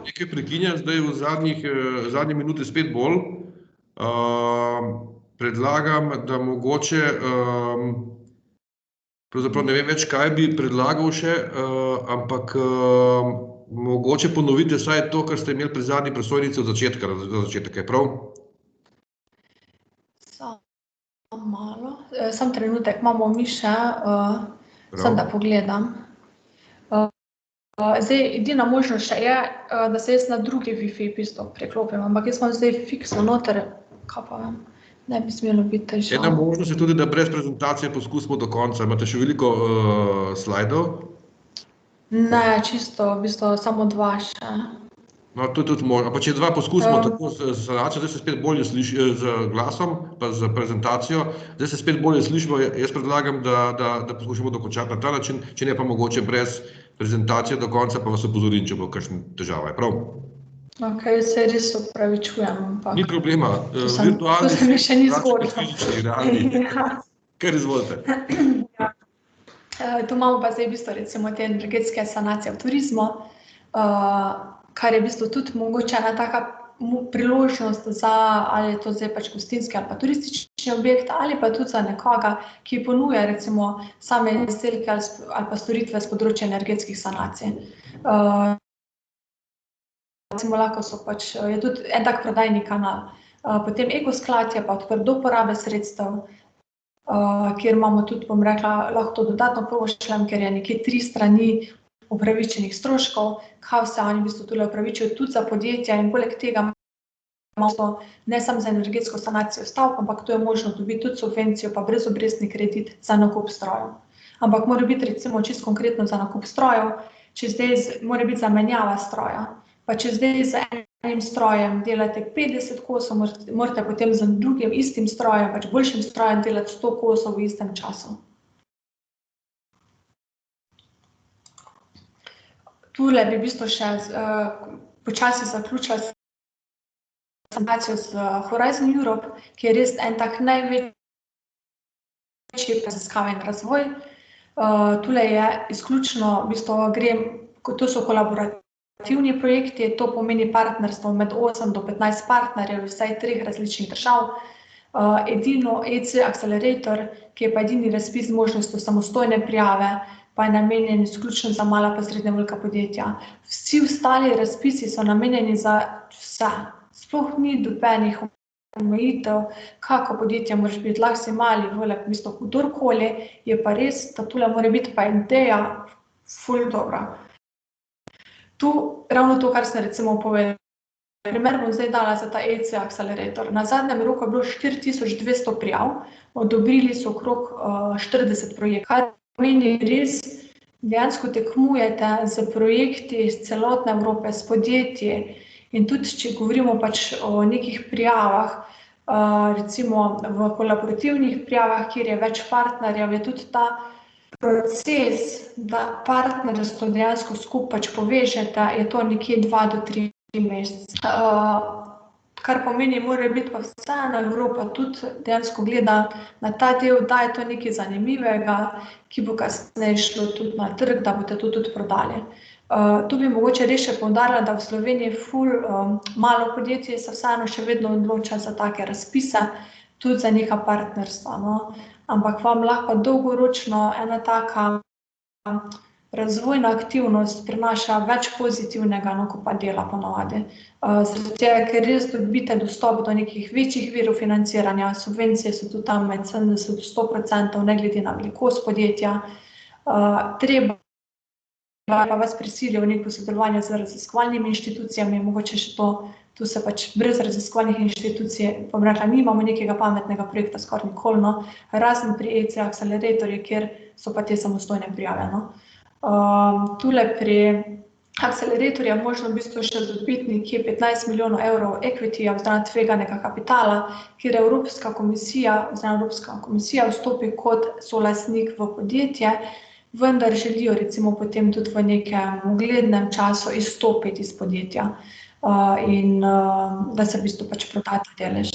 nekaj prekinja, zdaj v zadnje minute spet bolj. Predlagam, da mogoče, pravzaprav ne vem več, kaj bi predlagal še, ampak mogoče ponovite vsaj to, kar ste imeli pri zadnji prosojnici od začetka, je prav? Malo, samo trenutek, imamo Miše, samo da pogledam. Zdaj, edina možnost še je, da se jaz na drugi Wi-Fi v bistvu preklopim, ampak jaz imam zdaj fiksno noter, kaj pa vem, ne bi smelo biti težav. Ena možnost je tudi, da brez prezentacije poskusimo do konca. Imate še veliko slajdov? Ne, čisto, v bistvu samo 2 še. No, to je tudi možno. Pa če 2 poskusimo tako z sanacijo, zdaj se spet bolje sliši z glasom, pa z prezentacijo, zdaj se spet bolje slišimo, jaz predlagam, da poskušamo dokončati na ta način, če ne pa mogoče brez prezentacije do konca, pa vas opozorim, če bo kakšna težava, je prav? Ok, se res opravičujem, ampak... Ni problema, virtualni... To se mi še ni zgodilo. Fizični, realni. Kar izvolite. Tu imamo pa zdaj v bistvu recimo te energetske sanacije v turizmu, kar je v bistvu tudi mogoče ena taka priložnost za, ali je to zdaj pač gostinski ali pa turistični objekt, ali pa tudi za nekoga, ki ponuja recimo same izdelke ali pa storitve s področja energetskih sanacij. Recimo lahko so pač, je tudi en tak prodajni kanal. Potem Ekosklad je pa odprt do porabe sredstev, kjer imamo tudi, bom rekla, lahko to dodatno pošljem, ker je nekje 3 strani upravičenih stroškov, kaj vse oni v bistvu tule upravičijo tudi za podjetja in poleg tega imamo ne samo za energetsko sanacijo stavb, ampak to je možno dobiti tudi subvencijo pa brezobrestni kredit za nakup strojev. Ampak mora biti recimo čisto konkretno za nakup strojev, če zdaj mora biti zamenjava stroja, pa če zdaj z enim strojem delate 50 kosov, morate potem z drugim istim strojem, pač boljšim strojem delati 100 kosov v istem času. Tule bi v bistvu še počasi zaključila sanacijo z Horizon Europe, ki je res en tak največji raziskave in razvoj. Tule je izključno, v bistvu to so kolaborativni projekti, to pomeni partnerstvo med 8 do 15 partnerjev iz vsaj 3 različnih držav. Edino EC Accelerator, ki je pa edini razpis z možnostjo samostojne prijave, pa je namenjen izključno za mala pa srednja velika podjetja. Vsi ostali razpisi so namenjeni za vse. Sploh ni dobenih omejitev, kako podjetje moraš biti, lahko si mali, velik, v bistvu kdorkoli, je pa res, da tule mora biti pa ideja ful dobra. Tu ravno to, kar sem recimo povedala. Primer bom zdaj dala za ta EC Accelerator. Na zadnjem roku je bilo 4200 prijav, odobrili so okrog 40 projektov, kar pomeni res, dejansko tekmujete z projekti iz celotne Evrope, s podjetji in tudi, če govorimo pač o nekih prijavah, recimo v kolaborativnih prijavah, kjer je več partnerjev, je tudi ta proces, da partnerstvo dejansko skupaj pač povežete, je to nekje 2 do 3 mesec. Kar pomeni, mora biti pa vseeno Evropa tudi dejansko gleda na ta del, da je to nekaj zanimivega, ki bo kasneje šlo tudi na trg, da boste to tudi prodali. Tu bi mogoče res še poudarila, da v Sloveniji ful malo podjetij se vseeno še vedno odloča za take razpise, tudi za neka partnerstva, no. Ampak vam lahko dolgoročno ena taka razvojna aktivnost prinaša več pozitivnega, no, ko pa dela ponavadi. Zaradi tega, ker res dobite dostop do nekih večjih virov financiranja, subvencije so tudi tam med 70 do 100%, ne glede na velikost podjetja. Treba pa vas prisilijo v neko sodelovanje z raziskovalnimi inštitucijami, mogoče še to, tu se pač brez raziskovalnih inštitucij, bom rekla, nimamo nekega pametnega projekta skoraj nikoli, no, razen pri EC Acceleratorju, kjer so pa te samostojne prijave, no. Tule pri Acceleratorju je možno v bistvu še dobiti nekje 15 milijonov evrov equity-ja oziroma tveganega kapitala, kjer Evropska komisija vstopi kot solastnik v podjetje, vendar želijo recimo potem tudi v nekem uglednem času izstopiti iz podjetja in da se v bistvu pač proda ta delež.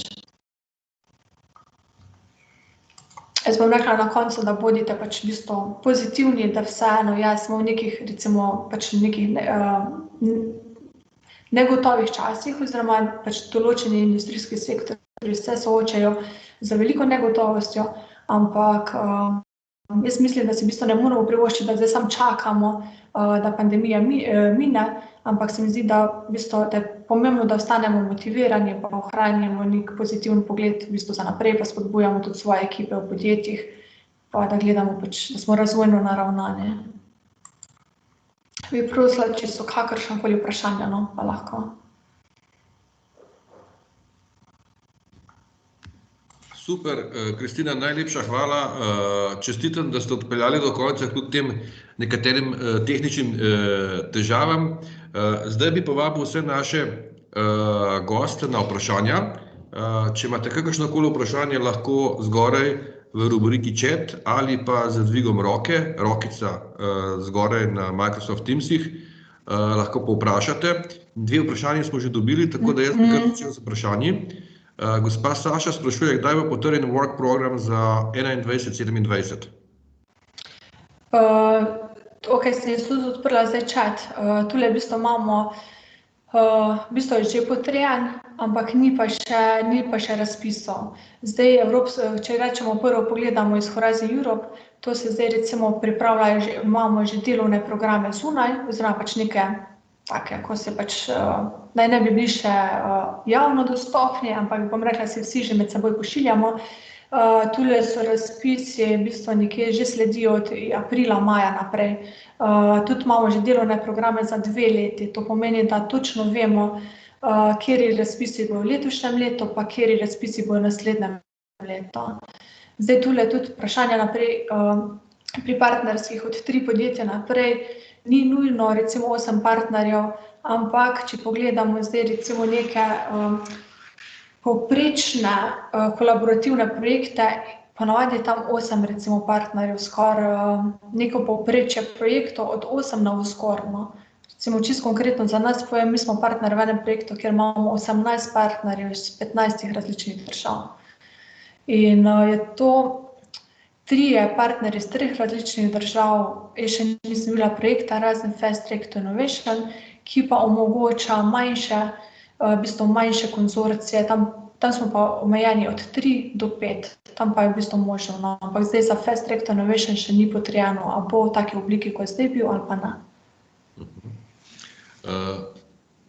Jaz bom rekla na koncu, da bodite pač v bistvu pozitivni, da vseeno, smo v nekih, recimo, pač nekih negotovih časih, oziroma pač določeni industrijski sektorji se soočajo z veliko negotovostjo, ampak jaz mislim, da si v bistvu ne moramo privoščiti, da zdaj samo čakamo, da pandemija mine, ampak se mi zdi, da v bistvu da je pomembno, da ostanemo motivirani, pa ohranjamo nek pozitiven pogled v bistvu za naprej, pa spodbujamo tudi svoje ekipe v podjetjih, pa da gledamo pač, da smo razvojno naravnani. Bi prosila, če so kakršnakoli vprašanja, no, pa lahko. Super, Kristina, najlepša hvala. Čestitam, da ste odpeljali do konca kljub tem nekaterim tehničnim težavam. Zdaj bi povabil vse naše goste na vprašanja. Če imate kakršnokoli vprašanje, lahko zgoraj v rubriki chat ali pa z dvigom roke, rokica zgoraj na Microsoft Teamsih, lahko povprašate. 2 vprašanje smo že dobili, tako da jaz bi kar začel z vprašanji. Gospa Saša sprašuje, kdaj bo potrjen work program za 21-27? Ok, sem jaz tudi odprla zdaj chat. Tule v bistvu imamo, v bistvu je že potrjen, ampak ni pa še razpisov. Zdaj, če rečemo prvo pogledamo iz Horizon Europe, to se zdaj recimo pripravljajo, imamo že delovne programe zunaj, oziroma pač neke take, ko se pač, naj ne bi bili še javno dostopni, ampak bom rekla, se vsi že med seboj pošiljamo. Tule so razpisi, v bistvu nekje že sledijo od aprila, maja naprej. Tudi imamo že delovne programe za 2 leti, to pomeni, da točno vemo, kateri razpisi bodo v letošnjem letu, pa kateri razpisi bodo naslednjem letu. Zdaj tule tudi vprašanja naprej, pri partnerskih od 3 podjetja naprej, ni nujno recimo 8 partnerjev, ampak če pogledamo zdaj recimo neke povprečne kolaborativne projekte, ponavadi je tam 8 recimo partnerjev, skoraj neko povprečje projektov od 8 navzgor, no. Recimo čisto konkretno za nas povem, mi smo partner v enem projektu, kjer imamo 18 partnerjev iz 15 različnih držav. In je to 3 partnerji iz 3 različnih držav, jaz še nisem videla projekta, razen Fast Track to Innovation, ki pa omogoča manjše konzorcije, tam tam smo pa omejeni od 3 do 5, tam pa je v bistvu možno. No. Ampak zdaj za Fast Track to Innovation še ni potrjeno, a bo v taki obliki, kot je zdaj bil, ali pa ne.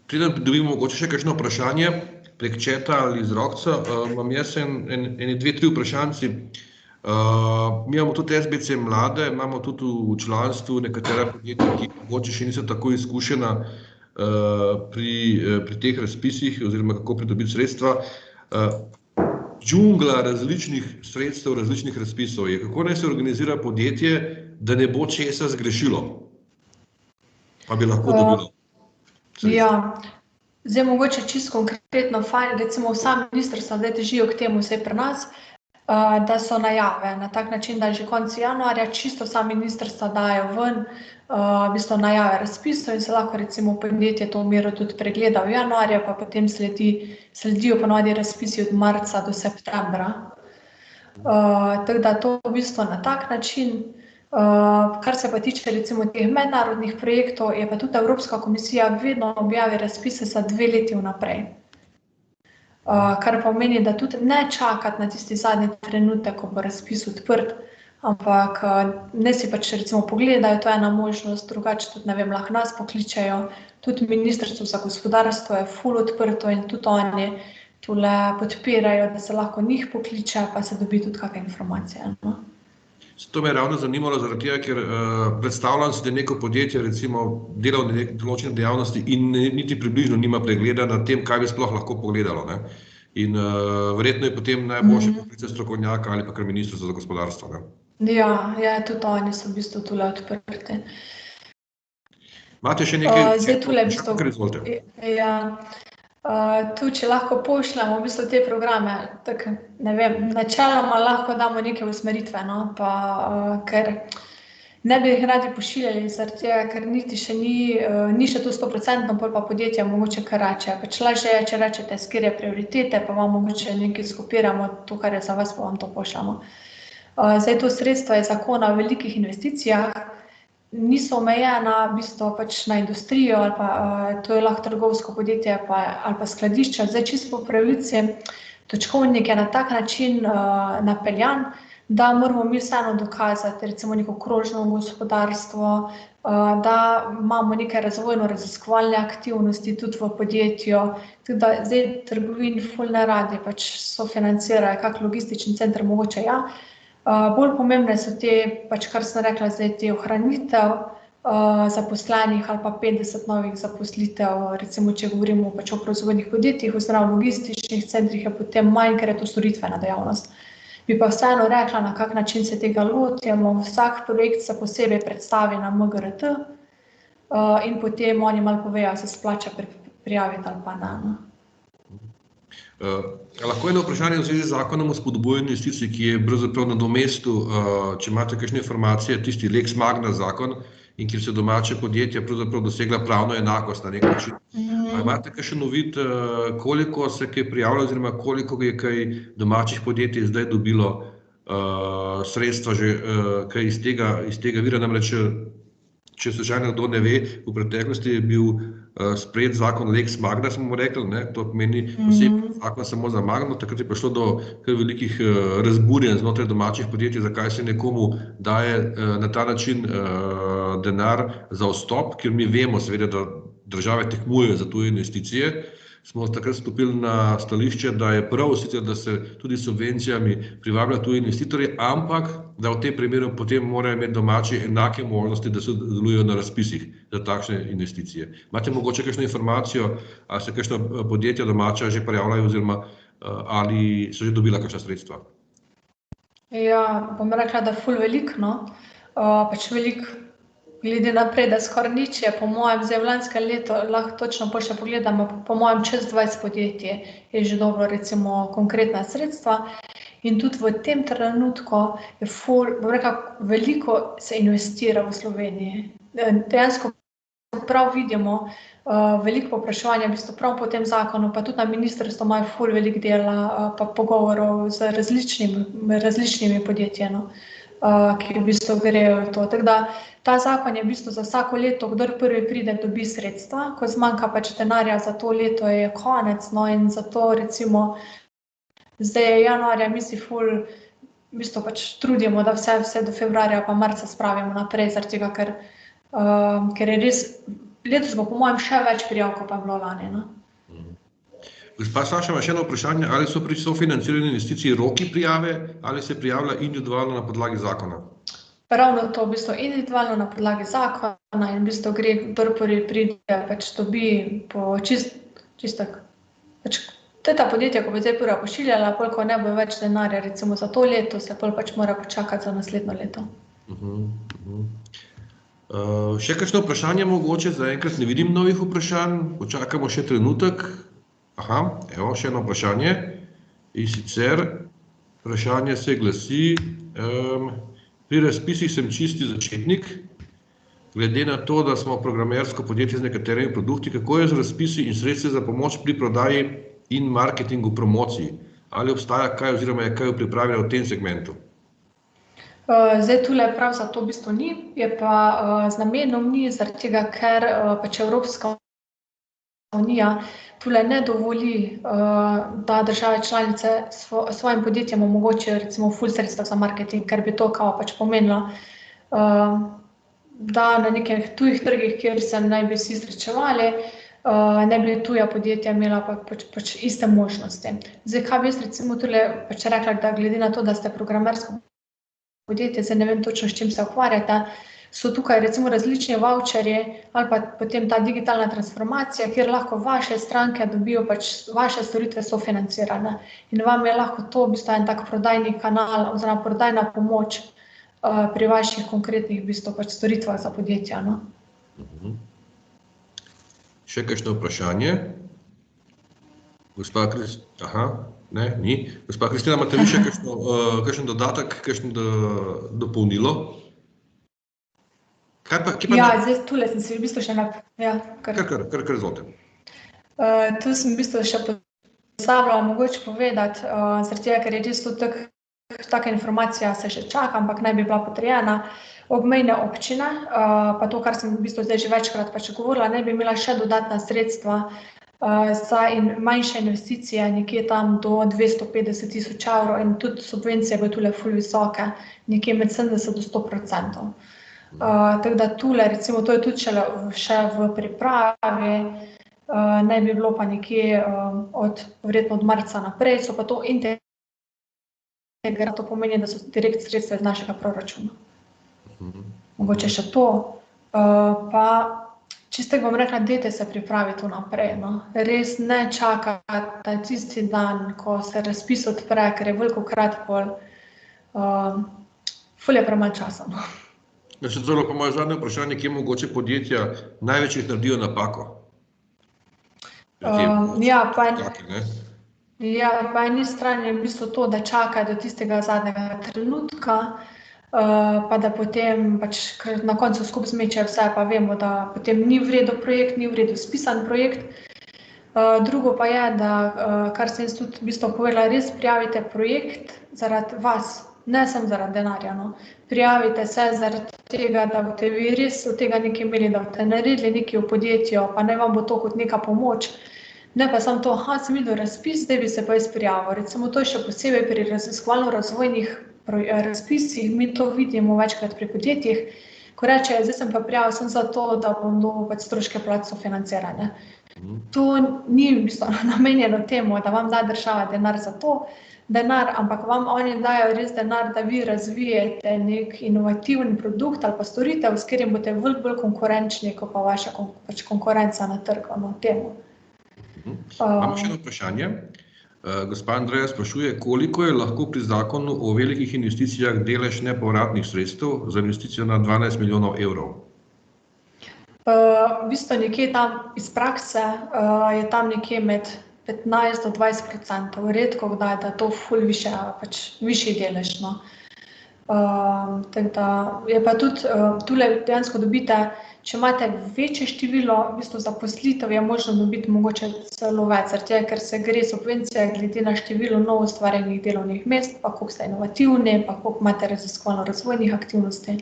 Preden dobimo mogoče še kakšno vprašanje prek četa ali iz Rokca, imam jaz eni 2-3 vprašanci. Mi imamo tudi SBC mlade, imamo tudi v članstvu nekatera podjetja, ki mogoče še niso tako izkušena pri teh razpisih oziroma kako pridobiti sredstva. Džungla različnih sredstev, različnih razpisov je. Kako naj se organizira podjetje, da ne bo česa zgrešilo, pa bi lahko dobilo sredstva? Ja, zdaj mogoče čisto konkretno fajn, recimo vsa ministrstva zdaj težijo k temu, vsaj pri nas, da so najave na tak način, da že konec januarja čisto vsa ministrstva dajo ven v bistvu najave razpisov in se lahko recimo podjetje to mero tudi pregleda v januarju, pa potem sledijo ponovadi razpisi od marca do septembra. Tako da to v bistvu na tak način. Kar se pa tiče recimo teh mednarodnih projektov, je pa tudi Evropska komisija vedno objavi razpise za 2 leti vnaprej. Kar pomeni, da tudi ne čakati na tisti zadnji trenutek, ko bo razpis odprt, ampak ne si pač recimo pogledajo, to je ena možnost, drugače tudi, ne vem, lahko nas pokličejo, tudi Ministrstvo za gospodarstvo je ful odprto in tudi oni tule podpirajo, da se lahko njih pokliče, pa se dobi tudi kakšne informacije. No? To me je ravno zanimalo, zaradi tega, ker predstavljam si, da neko podjetje recimo dela v določene dejavnosti in niti približno nima pregleda nad tem, kaj bi sploh lahko pogledalo. Ne? In verjetno je potem najboljše poklice strokovnjaka ali pa kar Ministrstvo za gospodarstvo. Ne? Ja, tudi oni so v bistvu tule odprti. Imate še nekaj? Zdaj tule v bistvu... Izvolite. Ja. Tu, če lahko pošljamo v bistvu te programe, tako, ne vem, načeloma lahko damo neke usmeritve, no, pa ker ne bi jih radi pošiljali, zaradi tega, ker niti še ni še to 100%, pol pa podjetja mogoče kar reče. Pač lažje je, če rečete, s katere prioritete, pa vam mogoče nekaj skopiramo, to, kar je za vas, pa vam to pošljamo. Zdaj to sredstva je zakona o velikih investicijah, niso omejena v bistvu pač na industrijo ali pa to je lahko trgovsko podjetje ali pa skladišče. Zdaj čisto po pravici točkovnik je na tak način napeljan, da moramo mi vseeno dokazati recimo neko krožno gospodarstvo, da imamo neke razvojno-raziskovalne aktivnosti tudi v podjetju, tudi da zdaj trgovin ful ne radi pač sofinancirajo, kak logistični center mogoče ja. Bolj pomembne so te, pač kar sem rekla, zdaj te ohranitev zaposlenih ali pa 50 novih zaposlitev, recimo če govorimo pač o proizvodnih podjetjih oziroma logističnih centrih, je potem manj, ker je to storitvena dejavnost. Bi pa vseeno rekla, na kak način se tega lotimo, vsak projekt se posebej predstavi na MGRT in potem oni malo povejo, se splača prijaviti ali pa ne. Lahko eno vprašanje v zvezi z zakonom o spodbujanju investicij, ki je pravzaprav na domestu, če imate kakšne informacije, tisti Lex Magna zakon, in kjer se domače podjetja pravzaprav dosegla pravno enakost na nek način. Imate kakšen uvid, koliko se kaj prijavlja oziroma koliko je kaj domačih podjetij zdaj dobilo sredstva že kaj iz tega vira, namreč če se že nekdo ne ve, v preteklosti je bil sprejet zakon Lex Magna, smo mu rekli, ne? To pomeni posebno zakon samo za Magno, takrat je prišlo do kar velikih razburjenj znotraj domačih podjetij, zakaj se nekomu daje na ta način denar za vstop, ker mi vemo seveda, da države tekmujejo za tuje investicije. Smo takrat stopili na stališče, da je prav sicer, da se tudi s subvencijami privablja tuje investitorje, ampak da v tem primeru potem morajo imeti domači enake možnosti, da sodelujejo na razpisih za takšne investicije. Imate mogoče kakšno informacijo, ali se kakšna podjetja domača že prijavljajo oziroma ali so že dobila kakšna sredstva? Ja, bom rekla, da ful veliko, no. Pač veliko glede naprej, da skoraj nič je, po mojem, zdaj v lanskem letu, lahko točno pol še pogledamo, po mojem čez 20 podjetij je že dobro recimo konkretna sredstva in tudi v tem trenutku je ful, bom rekla, veliko se investira v Sloveniji. Dejansko prav vidimo veliko povpraševanja, v bistvu prav po tem zakonu, pa tudi na ministrstvu imajo ful veliko dela, pa pogovorov z različnimi podjetji, no, ki v bistvu grejo v to. Tako da ta zakon je v bistvu za vsako leto, kdor prvi pride, dobi sredstva, ko zmanjka pač denarja za to leto, je konec, no, in zato recimo Zdaj je januarja, mi si ful, v bistvu pač trudimo, da vse do februarja pa marca spravimo naprej, zaradi tega, ker je res, letos bo po mojem še več prijav, kot pa je bilo lani. No? Gospa Saša, ima še eno vprašanje, ali so pri sofinanciranju investicij roki prijave, ali se prijavlja individualno na podlagi zakona? Ravno to, v bistvu individualno na podlagi zakona in v bistvu gre, kdor pride, pač dobi po čistek. Pač ta podjetja, ko bo zdaj prva pošiljala, pol, ko ne bo več denarja, recimo za to leto, se pol pač mora počakati za naslednjo leto. Še kakšno vprašanje mogoče? Zaenkrat ne vidim novih vprašanj, počakamo še trenutek. Aha, evo, še eno vprašanje. In sicer, vprašanje se glasi, pri razpisih sem čisti začetnik, glede na to, da smo programersko podjetje z nekaterimi produkti, kako je z razpisi in sredstvi za pomoč pri prodaji in marketingu promociji? Ali obstaja kaj oziroma je kaj pripravljeno v tem segmentu? Zdaj tule prav za to v bistvu ni, je pa z namenom ni, zaradi tega, ker pač Evropska unija tule ne dovoli, da države članice svojim podjetjem omogočijo recimo ful sredstev za marketing, ker bi to kao pač pomenilo, da na nekih tujih trgih, kjer se naj bi si srečevali, ne bi tuja podjetja imela pač iste možnosti. Zdaj, kaj bi jaz recimo tule pač rekla, da glede na to, da ste programersko podjetje, zdaj ne vem točno, s čim se ukvarjate, so tukaj recimo različni voucherji ali pa potem ta digitalna transformacija, kjer lahko vaše stranke dobijo pač vaše storitve sofinancirane in vam je lahko to v bistvu en tak prodajni kanal oziroma prodajna pomoč pri vaših konkretnih v bistvu pač storitvah za podjetja. No? Še kakšno vprašanje? Gospa Aha, ne, ni. Gospa Kristina, imate vi še kakšen dodatek, kakšno dopolnilo? Zdaj tule sem si v bistvu še Kar izvolite. Tu sem v bistvu še pozabila mogoče povedati, zaradi tega, ker je res to taka informacija se še čaka, ampak naj bi bila potrjena. Obmejne občine, pa to, kar sem v bistvu zdaj že večkrat pač govorila, naj bi imela še dodatna sredstva za manjše investicije, nekje tam do 250 000 evrov in tudi subvencije bodo tule ful visoke, nekje med 70 do 100%. Tako da tule, recimo, to je tudi še v pripravi, naj bi bilo pa nekje verjetno od marca naprej, so pa to to pomeni, da so direkt sredstva iz našega proračuna. Mogoče še to, pa čisto bom rekla, dajte se pripraviti vnaprej, no. Res ne čakati tisti dan, ko se razpis odpre, ker je velikokrat pol, ful je premalo časa, no. Še celo pa moje zadnje vprašanje, kje mogoče podjetja največjih naredijo napako? Po eni strani je v bistvu to, da čakajo do tistega zadnjega trenutka, pa da potem pač na koncu skupaj zmečejo vse, pa vemo, da potem ni v redu projekt, ni v redu spisan projekt. Drugo pa je, da, kar sem jaz tudi v bistvu povedala, res prijavite projekt zaradi vas, ne samo zaradi denarja, no. Prijavite se zaradi tega, da boste vi res od tega nekaj imeli, da boste naredili nekaj v podjetju, pa naj vam bo to kot neka pomoč. Ne pa samo to, sem videl razpis, zdaj bi se pa jaz prijavil. Recimo to je še posebej pri raziskovalno-razvojnih razpisih, mi to vidimo večkrat pri podjetjih, ko rečejo, zdaj sem pa prijavil sem zato, da bom dobil pač stroške plač sofinancirane. To ni v bistvu namenjeno temu, da vam da država denar za to, ampak vam oni dajo res denar, da vi razvijete nek inovativen produkt ali pa storitev, s katerim boste bolj konkurenčni, kot pa vaša pač konkurenca na trgu, no, temu. Imam še eno vprašanje. Gospa Andreja sprašuje, koliko je lahko pri zakonu o velikih investicijah delež nepovratnih sredstev za investicijo na 12 milijonov evrov? V bistvu nekje tam iz prakse je tam nekje med 15 do 20%, redko kdaj, da je to ful višji delež, no. Tako da je pa tudi tule dejansko dobite, če imate večje število, v bistvu zaposlitev je možno dobiti mogoče celo več, zaradi tega, ker se gre subvencija glede na število novo ustvarjenih delovnih mest, pa koliko ste inovativni, pa koliko imate raziskovalno-razvojnih aktivnosti,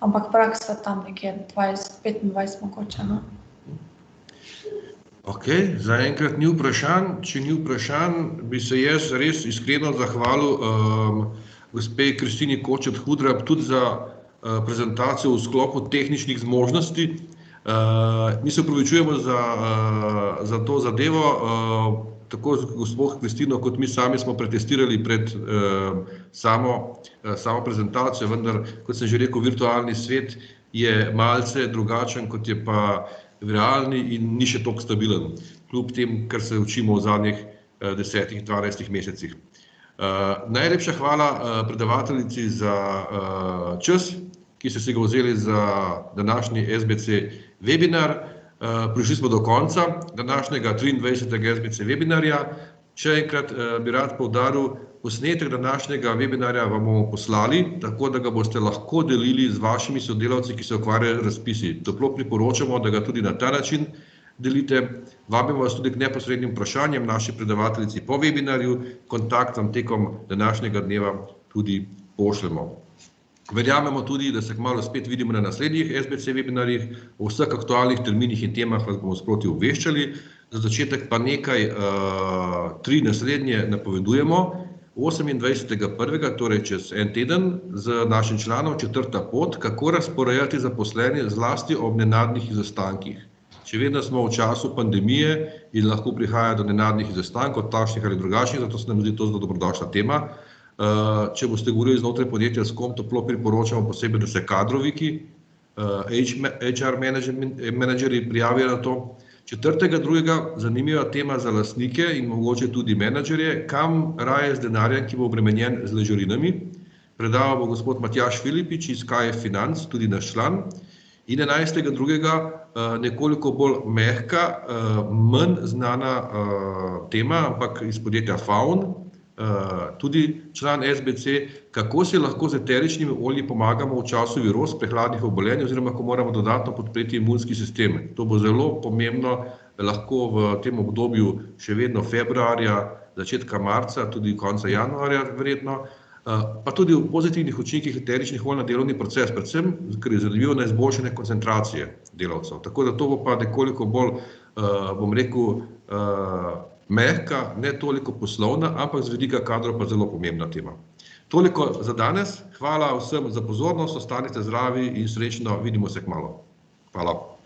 ampak praksa tam nekje 20-25 mogoče, no. Ok, zaenkrat ni vprašanj. Če ni vprašanj, bi se jaz res iskreno zahvalil gospe Kristini Kočet-Hudrab tudi za prezentacijo v sklopu tehničnih zmožnosti. Mi se opravičujemo za to zadevo. Tako gospod Kristino kot mi sami smo pretestirali pred samo prezentacijo, vendar, kot sem že rekel, virtualni svet je malce drugačen, kot je pa realni in ni še toliko stabilen, kljub tem, kar se učimo v zadnjih 10-12 mesecih. Najlepša hvala predavateljici za čas, ki ste si ga vzeli za današnji SBC webinar. Prišli smo do konca današnjega 23. SBC webinarja. Še enkrat bi rad poudaril, posnetek današnjega webinarja vam bomo poslali, tako da ga boste lahko delili z vašimi sodelavci, ki se ukvarjajo z razpisi. Toplo priporočamo, da ga tudi na ta način delite. Vabimo vas tudi k neposrednim vprašanjem naši predavateljici po webinarju, kontakt vam tekom današnjega dneva tudi pošljemo. Verjamemo tudi, da se kmalu spet vidimo na naslednjih SBC webinarjih. O vseh aktualnih terminih in temah vas bomo sproti obveščali. Za začetek pa nekaj, 3 naslednje napovedujemo. 28.1., torej čez en teden, z našim članom Četrta pot, kako razporejati zaposlene zlasti ob nenadnih izostankih. Še vedno smo v času pandemije in lahko prihaja do nenadnih izostankov, takšnih ali drugačnih, zato se nam zdi to zelo dobrodošla tema. Če boste govorili znotraj podjetja, s kom toplo priporočamo posebej, da se kadroviki, HR menedžerji prijavijo na to. 4.2. zanimiva tema za lastnike in mogoče tudi menedžerje, kam raje z denarjem, ki bo obremenjen z ležorinami. Predaval bo gospod Matjaž Filipič iz KF Financ, tudi naš član. In 11.2. nekoliko bolj mehka, manj znana tema, ampak iz podjetja Faun, tudi član SBC, kako si lahko z eteričnimi olji pomagamo v času viroz, prehladnih obolenj oziroma ko moramo dodatno podpreti imunski sistem. To bo zelo pomembno, lahko v tem obdobju še vedno februarja, začetka marca, tudi konca januarja verjetno, pa tudi v pozitivnih učinkih eteričnih olj na delovni proces, predvsem, ker je zanimivo na izboljšanje koncentracije delavcev. Tako da to bo pa nekoliko bolj, bom rekel, mehka, ne toliko poslovna, ampak z vidika kadrov pa zelo pomembna tema. Toliko za danes. Hvala vsem za pozornost, ostanite zdravi in srečno, vidimo se kmalu. Hvala.